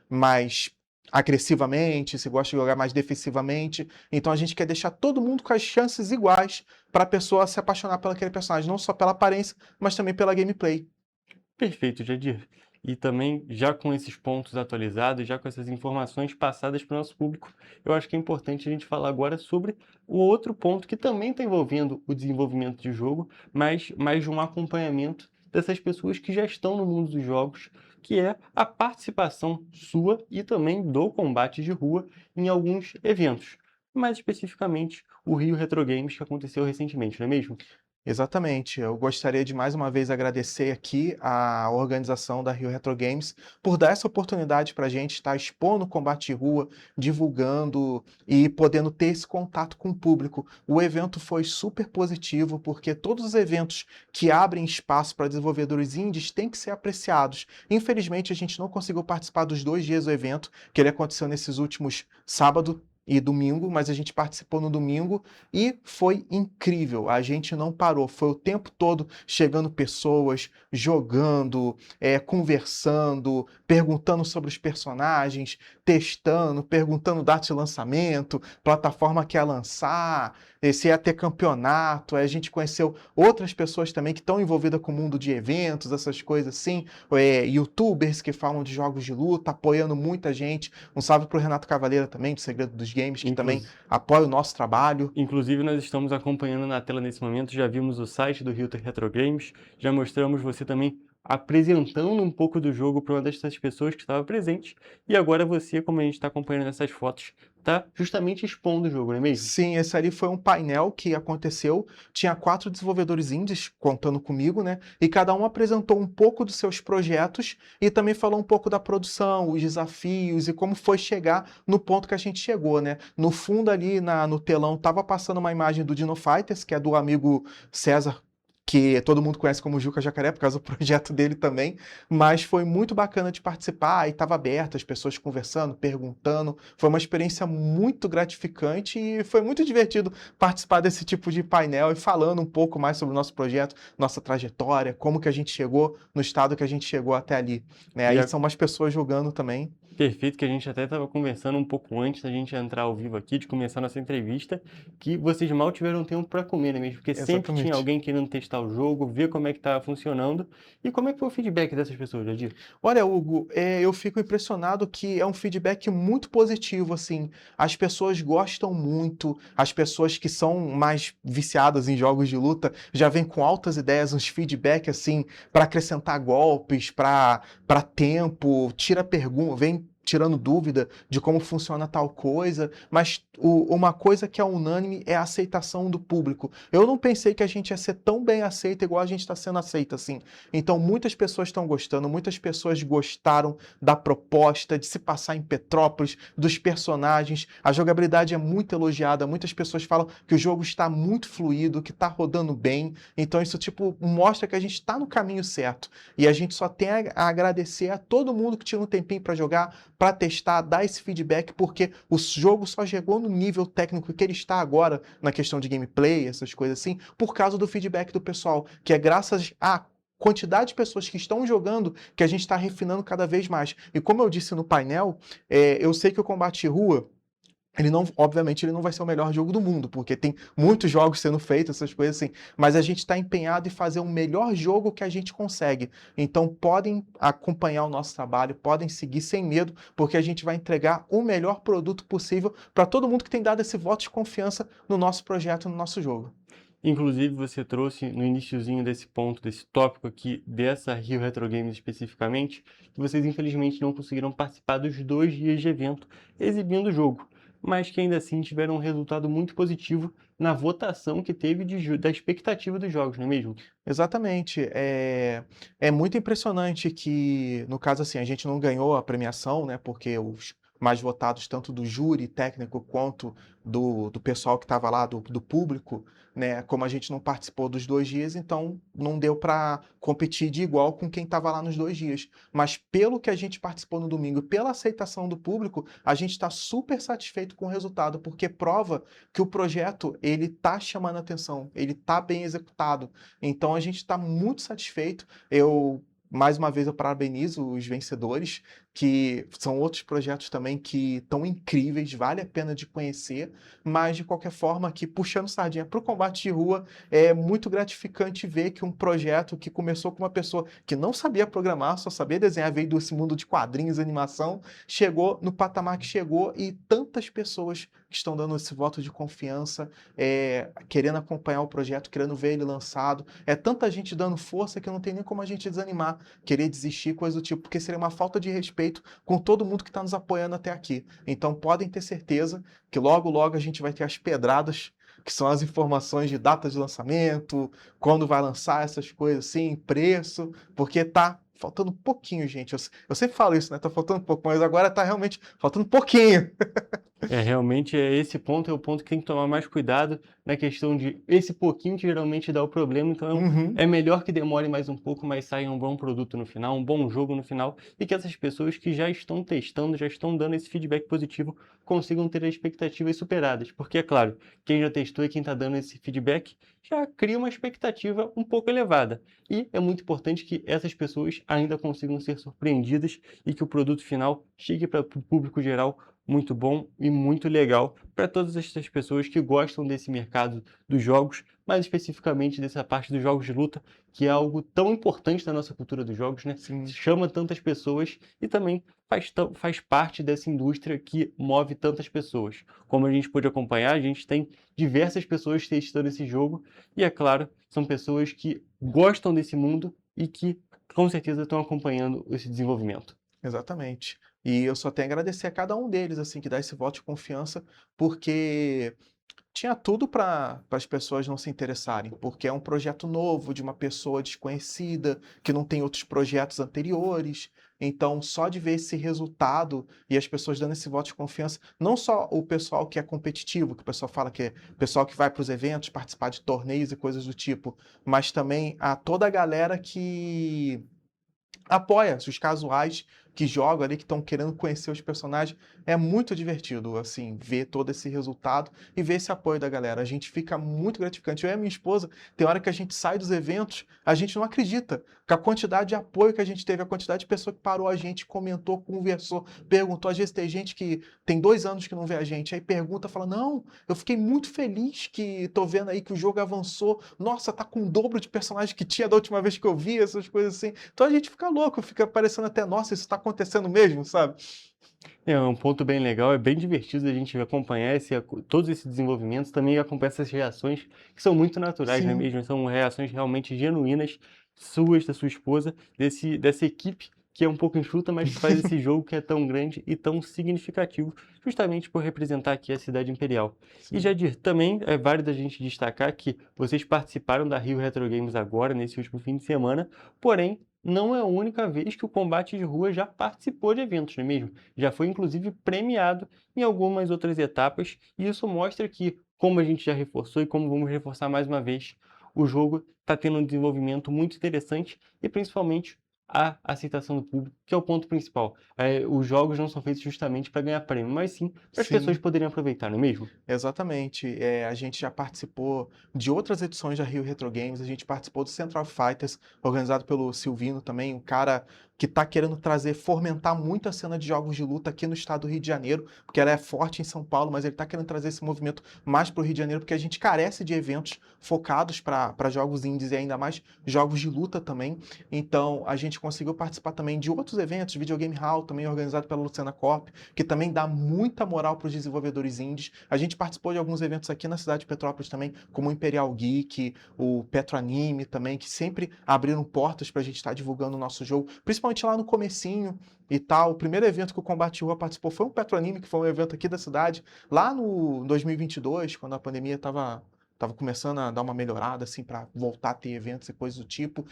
mais agressivamente, se gosta de jogar mais defensivamente. Então a gente quer deixar todo mundo com as chances iguais para a pessoa se apaixonar por aquele personagem, não só pela aparência, mas também pela gameplay. Perfeito, Jadir. E também, já com esses pontos atualizados, já com essas informações passadas para o nosso público, eu acho que é importante a gente falar agora sobre o outro ponto que também está envolvendo o desenvolvimento de jogo, mas mais de um acompanhamento dessas pessoas que já estão no mundo dos jogos, que é a participação sua e também do combate de rua em alguns eventos. Mais especificamente, o Rio Retro Games, que aconteceu recentemente, não é mesmo? Exatamente. Eu gostaria de mais uma vez agradecer aqui a organização da Rio Retro Games por dar essa oportunidade para a gente estar expondo o combate de rua, divulgando e podendo ter esse contato com o público. O evento foi super positivo porque todos os eventos que abrem espaço para desenvolvedores indies têm que ser apreciados. Infelizmente, a gente não conseguiu participar dos 2 dias do evento, que ele aconteceu nesses últimos sábado e domingo, mas a gente participou no domingo e foi incrível. A gente não parou, foi o tempo todo chegando pessoas, jogando, conversando, perguntando sobre os personagens, testando, perguntando data de lançamento, plataforma que ia lançar, se ia ter campeonato. A gente conheceu outras pessoas também que estão envolvidas com o mundo de eventos, essas coisas assim, youtubers que falam de jogos de luta, apoiando muita gente. Um salve pro Renato Cavaleira também, do Segredo dos Games, que também apoia o nosso trabalho. Inclusive, nós estamos acompanhando na tela nesse momento, já vimos o site do Rio Retro Games, já mostramos você também apresentando um pouco do jogo para uma dessas pessoas que estava presente, e agora você, como a gente está acompanhando nessas fotos, está justamente expondo o jogo, não é mesmo? Sim, esse ali foi um painel que aconteceu, tinha 4 desenvolvedores indies contando comigo, né? E cada um apresentou um pouco dos seus projetos e também falou um pouco da produção, os desafios e como foi chegar no ponto que a gente chegou, né? No fundo ali no telão estava passando uma imagem do Dino Fighters, que é do amigo César, que todo mundo conhece como Juca Jacaré, por causa do projeto dele também, mas foi muito bacana de participar e estava aberto, as pessoas conversando, perguntando, foi uma experiência muito gratificante e foi muito divertido participar desse tipo de painel e falando um pouco mais sobre o nosso projeto, nossa trajetória, como que a gente chegou no estado que a gente chegou até ali, né? Aí são umas pessoas jogando também. Perfeito, que a gente até estava conversando um pouco antes da gente entrar ao vivo aqui, de começar nossa entrevista, que vocês mal tiveram tempo para comer, né mesmo? Porque sempre tinha alguém querendo testar o jogo, ver como é que estava funcionando. E como é que foi o feedback dessas pessoas, Jadir? Olha, Hugo, eu fico impressionado que é um feedback muito positivo, assim. As pessoas gostam muito, as pessoas que são mais viciadas em jogos de luta já vêm com altas ideias, uns feedback, assim, para acrescentar golpes, para tempo, tira pergunta, vem tirando dúvida de como funciona tal coisa, mas uma coisa que é unânime é a aceitação do público. Eu não pensei que a gente ia ser tão bem aceita igual a gente está sendo aceita, assim. Então, muitas pessoas estão gostando, muitas pessoas gostaram da proposta, de se passar em Petrópolis, dos personagens. A jogabilidade é muito elogiada, muitas pessoas falam que o jogo está muito fluido, que está rodando bem. Então, isso, tipo, mostra que a gente está no caminho certo. E a gente só tem a agradecer a todo mundo que tira um tempinho para jogar, para testar, dar esse feedback, porque o jogo só chegou no nível técnico que ele está agora, na questão de gameplay, essas coisas assim, por causa do feedback do pessoal, que é graças a quantidade de pessoas que estão jogando que a gente está refinando cada vez mais. E como eu disse no painel, eu sei que o combate de rua, obviamente, ele não vai ser o melhor jogo do mundo, porque tem muitos jogos sendo feitos, essas coisas assim, mas a gente está empenhado em fazer o melhor jogo que a gente consegue. Então, podem acompanhar o nosso trabalho, podem seguir sem medo, porque a gente vai entregar o melhor produto possível para todo mundo que tem dado esse voto de confiança no nosso projeto, no nosso jogo. Inclusive, você trouxe no iniciozinho desse ponto, desse tópico aqui, dessa Rio Retro Games especificamente, que vocês infelizmente não conseguiram participar dos 2 dias de evento exibindo o jogo, mas que ainda assim tiveram um resultado muito positivo na votação que teve da expectativa dos jogos, não é mesmo? Exatamente. É muito impressionante que, no caso assim, a gente não ganhou a premiação, né, porque mais votados, tanto do júri técnico quanto do pessoal que estava lá, do público, né? Como a gente não participou dos 2 dias, então não deu para competir de igual com quem estava lá nos 2 dias. Mas pelo que a gente participou no domingo, pela aceitação do público, a gente está super satisfeito com o resultado, porque prova que o projeto ele está chamando a atenção, ele está bem executado. Então a gente está muito satisfeito. Mais uma vez, eu parabenizo os vencedores, que são outros projetos também que estão incríveis, vale a pena de conhecer, mas de qualquer forma, aqui puxando sardinha para o combate de rua, é muito gratificante ver que um projeto que começou com uma pessoa que não sabia programar, só sabia desenhar, veio desse mundo de quadrinhos, animação, chegou no patamar que chegou e tantas pessoas que estão dando esse voto de confiança, querendo acompanhar o projeto, querendo ver ele lançado, tanta gente dando força que não tem nem como a gente desanimar, querer desistir, coisa do tipo, porque seria uma falta de respeito com todo mundo que está nos apoiando até aqui. Então podem ter certeza que logo, logo a gente vai ter as pedradas, que são as informações de data de lançamento, quando vai lançar essas coisas assim, preço, porque tá faltando um pouquinho, gente. Eu sempre falo isso, né? Tá faltando um pouco, mas agora tá realmente faltando um pouquinho. Realmente esse ponto é o ponto que tem que tomar mais cuidado na questão de esse pouquinho que geralmente dá o problema, então é melhor que demore mais um pouco, mas saia um bom produto no final, um bom jogo no final, e que essas pessoas que já estão testando, já estão dando esse feedback positivo, consigam ter as expectativas superadas, porque é claro, quem já testou e quem está dando esse feedback já cria uma expectativa um pouco elevada, e é muito importante que essas pessoas ainda consigam ser surpreendidas e que o produto final chegue para o público geral muito bom e muito legal para todas essas pessoas que gostam desse mercado dos jogos, mais especificamente dessa parte dos jogos de luta, que é algo tão importante na nossa cultura dos jogos, né? Chama tantas pessoas e também faz parte dessa indústria que move tantas pessoas. Como a gente pôde acompanhar, a gente tem diversas pessoas testando esse jogo e, é claro, são pessoas que gostam desse mundo e que, com certeza, estão acompanhando esse desenvolvimento. Exatamente. E eu só tenho a agradecer a cada um deles, assim, que dá esse voto de confiança, porque tinha tudo para as pessoas não se interessarem, porque é um projeto novo, de uma pessoa desconhecida, que não tem outros projetos anteriores. Então, só de ver esse resultado e as pessoas dando esse voto de confiança, não só o pessoal que é competitivo, que o pessoal fala que é o pessoal que vai para os eventos, participar de torneios e coisas do tipo, mas também a toda a galera que apoia os casuais que jogam ali, que estão querendo conhecer os personagens. É muito divertido, assim, ver todo esse resultado e ver esse apoio da galera. A gente fica muito gratificante. Eu e a minha esposa, tem hora que a gente sai dos eventos, a gente não acredita com a quantidade de apoio que a gente teve, a quantidade de pessoa que parou a gente, comentou, conversou, perguntou. Às vezes tem gente que tem 2 anos que não vê a gente, aí pergunta, fala, não, eu fiquei muito feliz que tô vendo aí que o jogo avançou, nossa, tá com o dobro de personagens que tinha da última vez que eu vi, essas coisas assim. Então a gente fica louco, fica parecendo até, nossa, isso tá acontecendo mesmo, sabe? É um ponto bem legal, é bem divertido a gente acompanhar todos esses desenvolvimentos, também acompanhar essas reações que são muito naturais, não é mesmo? São reações realmente genuínas, suas, da sua esposa, dessa equipe que é um pouco enxuta, mas que faz esse jogo que é tão grande e tão significativo, justamente por representar aqui a cidade imperial. E Jadir, também é válido a gente destacar que vocês participaram da Rio Retro Games agora, nesse último fim de semana, porém, não é a única vez que o combate de rua já participou de eventos, não é mesmo? Já foi, inclusive, premiado em algumas outras etapas, e isso mostra que, como a gente já reforçou e como vamos reforçar mais uma vez, o jogo está tendo um desenvolvimento muito interessante e, principalmente, a aceitação do público, que é o ponto principal. Os jogos não são feitos justamente para ganhar prêmio, mas sim para as pessoas poderem aproveitar, não é mesmo? Exatamente. A gente já participou de outras edições da Rio Retro Games, a gente participou do Central Fighters, organizado pelo Silvino também, um cara que está querendo fomentar muito a cena de jogos de luta aqui no estado do Rio de Janeiro, porque ela é forte em São Paulo, mas ele está querendo trazer esse movimento mais para o Rio de Janeiro, porque a gente carece de eventos focados para jogos indies e ainda mais jogos de luta também. Então, a gente conseguiu participar também de outros eventos, Videogame Hall, também organizado pela Luciana Corp, que também dá muita moral para os desenvolvedores indies. A gente participou de alguns eventos aqui na cidade de Petrópolis também, como o Imperial Geek, o Petro Anime também, que sempre abriram portas para a gente estar divulgando o nosso jogo, principalmente lá no comecinho e tal. O primeiro evento que o Combate Rua participou foi um Petro Anime, que foi um evento aqui da cidade, lá no 2022, quando a pandemia estava estava começando a dar uma melhorada assim para voltar a ter eventos e coisas do tipo.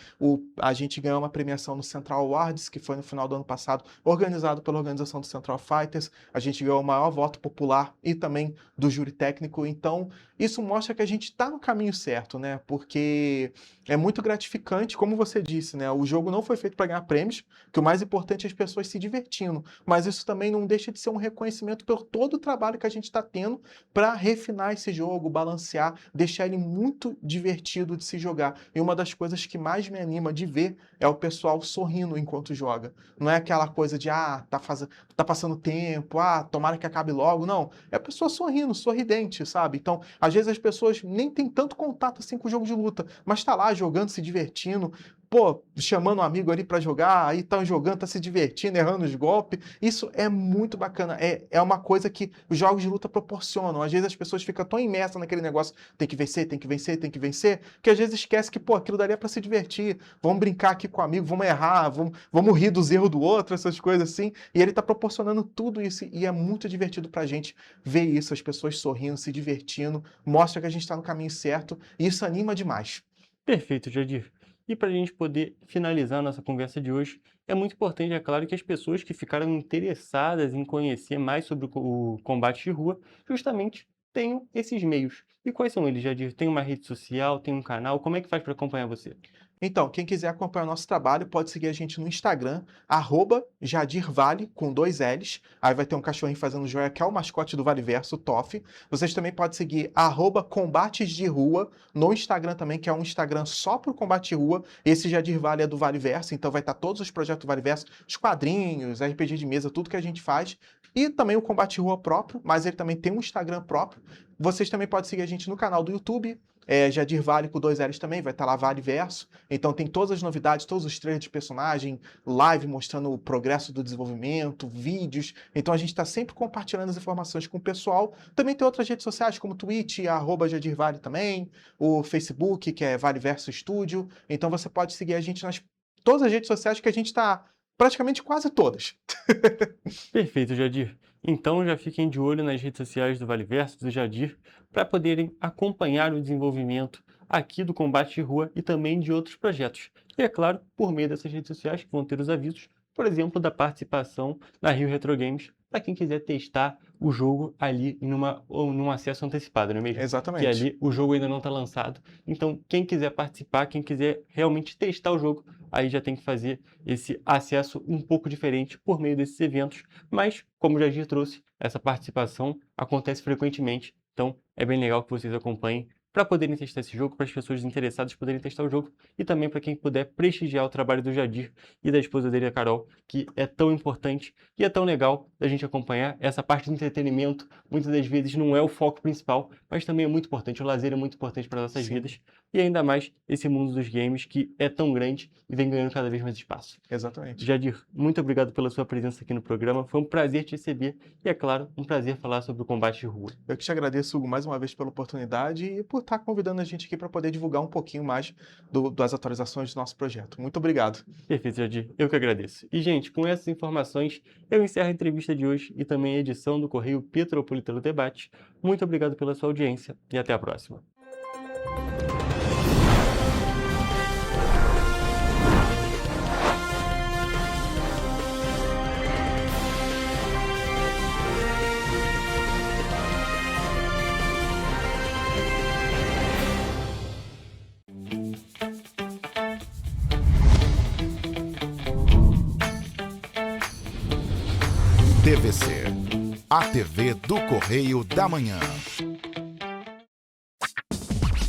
A gente ganhou uma premiação no Central Awards, que foi no final do ano passado, organizado pela organização do Central Fighters. A gente ganhou o maior voto popular e também do júri técnico. Então, isso mostra que a gente está no caminho certo, né? Porque é muito gratificante, como você disse, né? O jogo não foi feito para ganhar prêmios, que o mais importante é as pessoas se divertindo. Mas isso também não deixa de ser um reconhecimento por todo o trabalho que a gente está tendo para refinar esse jogo, balancear, deixar ele muito divertido de se jogar. E uma das coisas que mais me anima de ver é o pessoal sorrindo enquanto joga. Não é aquela coisa de, tá passando tempo, tomara que acabe logo. Não, é a pessoa sorrindo, sorridente, sabe? Então, às vezes as pessoas nem têm tanto contato assim com o jogo de luta, mas tá lá jogando, se divertindo, chamando um amigo ali pra jogar, aí estão jogando, tá se divertindo, errando os golpes. Isso é muito bacana, é uma coisa que os jogos de luta proporcionam. Às vezes as pessoas ficam tão imersas naquele negócio, tem que vencer, tem que vencer, tem que vencer, que às vezes esquece que, aquilo daria pra se divertir, vamos brincar aqui com o amigo, vamos errar, vamos rir dos erros do outro, essas coisas assim, e ele tá proporcionando tudo isso, e é muito divertido pra gente ver isso, as pessoas sorrindo, se divertindo, mostra que a gente tá no caminho certo, e isso anima demais. Perfeito, Jadir. E para a gente poder finalizar a nossa conversa de hoje, é muito importante, é claro, que as pessoas que ficaram interessadas em conhecer mais sobre o combate de rua, justamente tenham esses meios. E quais são eles, Jadir? Tem uma rede social, tem um canal? Como é que faz para acompanhar você? Então, quem quiser acompanhar o nosso trabalho, pode seguir a gente no Instagram, @JadirVale, com 2 L's. Aí vai ter um cachorrinho fazendo joia, que é o mascote do Valeverso, o Toff. Vocês também podem seguir @Combates de Rua no Instagram também, que é um Instagram só pro combate de rua. Esse Jadir Vale é do Valeverso, então vai estar todos os projetos do Valeverso, os quadrinhos, RPG de mesa, tudo que a gente faz. E também o combate de rua próprio, mas ele também tem um Instagram próprio. Vocês também podem seguir a gente no canal do YouTube, Jadir Vale com 2 L's também, vai estar lá Valeverso. Então tem todas as novidades, todos os trailers de personagem, live mostrando o progresso do desenvolvimento, vídeos. Então a gente está sempre compartilhando as informações com o pessoal. Também tem outras redes sociais, como o Twitch, @JadirVale também, o Facebook, que é Valeverso Studio. Então você pode seguir a gente nas todas as redes sociais, que a gente está praticamente quase todas. Perfeito, Jadir. Então já fiquem de olho nas redes sociais do Valeverso, do Jadir, para poderem acompanhar o desenvolvimento aqui do combate de rua e também de outros projetos. E é claro, por meio dessas redes sociais que vão ter os avisos, por exemplo, da participação na Rio Retro Games, para quem quiser testar o jogo ali num acesso antecipado, não é mesmo? Exatamente. Que ali o jogo ainda não está lançado. Então, quem quiser participar, quem quiser realmente testar o jogo, aí já tem que fazer esse acesso um pouco diferente por meio desses eventos. Mas, como o Jadir trouxe, essa participação acontece frequentemente. Então, é bem legal que vocês acompanhem para poderem testar esse jogo, para as pessoas interessadas poderem testar o jogo e também para quem puder prestigiar o trabalho do Jadir e da esposa dele, a Carol, que é tão importante e é tão legal da gente acompanhar. Essa parte do entretenimento, muitas das vezes, não é o foco principal, mas também é muito importante. O lazer é muito importante para nossas vidas e ainda mais esse mundo dos games que é tão grande e vem ganhando cada vez mais espaço. Exatamente. Jadir, muito obrigado pela sua presença aqui no programa. Foi um prazer te receber e, é claro, um prazer falar sobre o combate de rua. Eu que te agradeço, Hugo, mais uma vez pela oportunidade e por estar convidando a gente aqui para poder divulgar um pouquinho mais das atualizações do nosso projeto. Muito obrigado. Perfeito, Jadir. Eu que agradeço. E, gente, com essas informações, eu encerro a entrevista de hoje e também a edição do Correio Petropolitano Debate. Muito obrigado pela sua audiência e até a próxima. TVC, a TV do Correio da Manhã.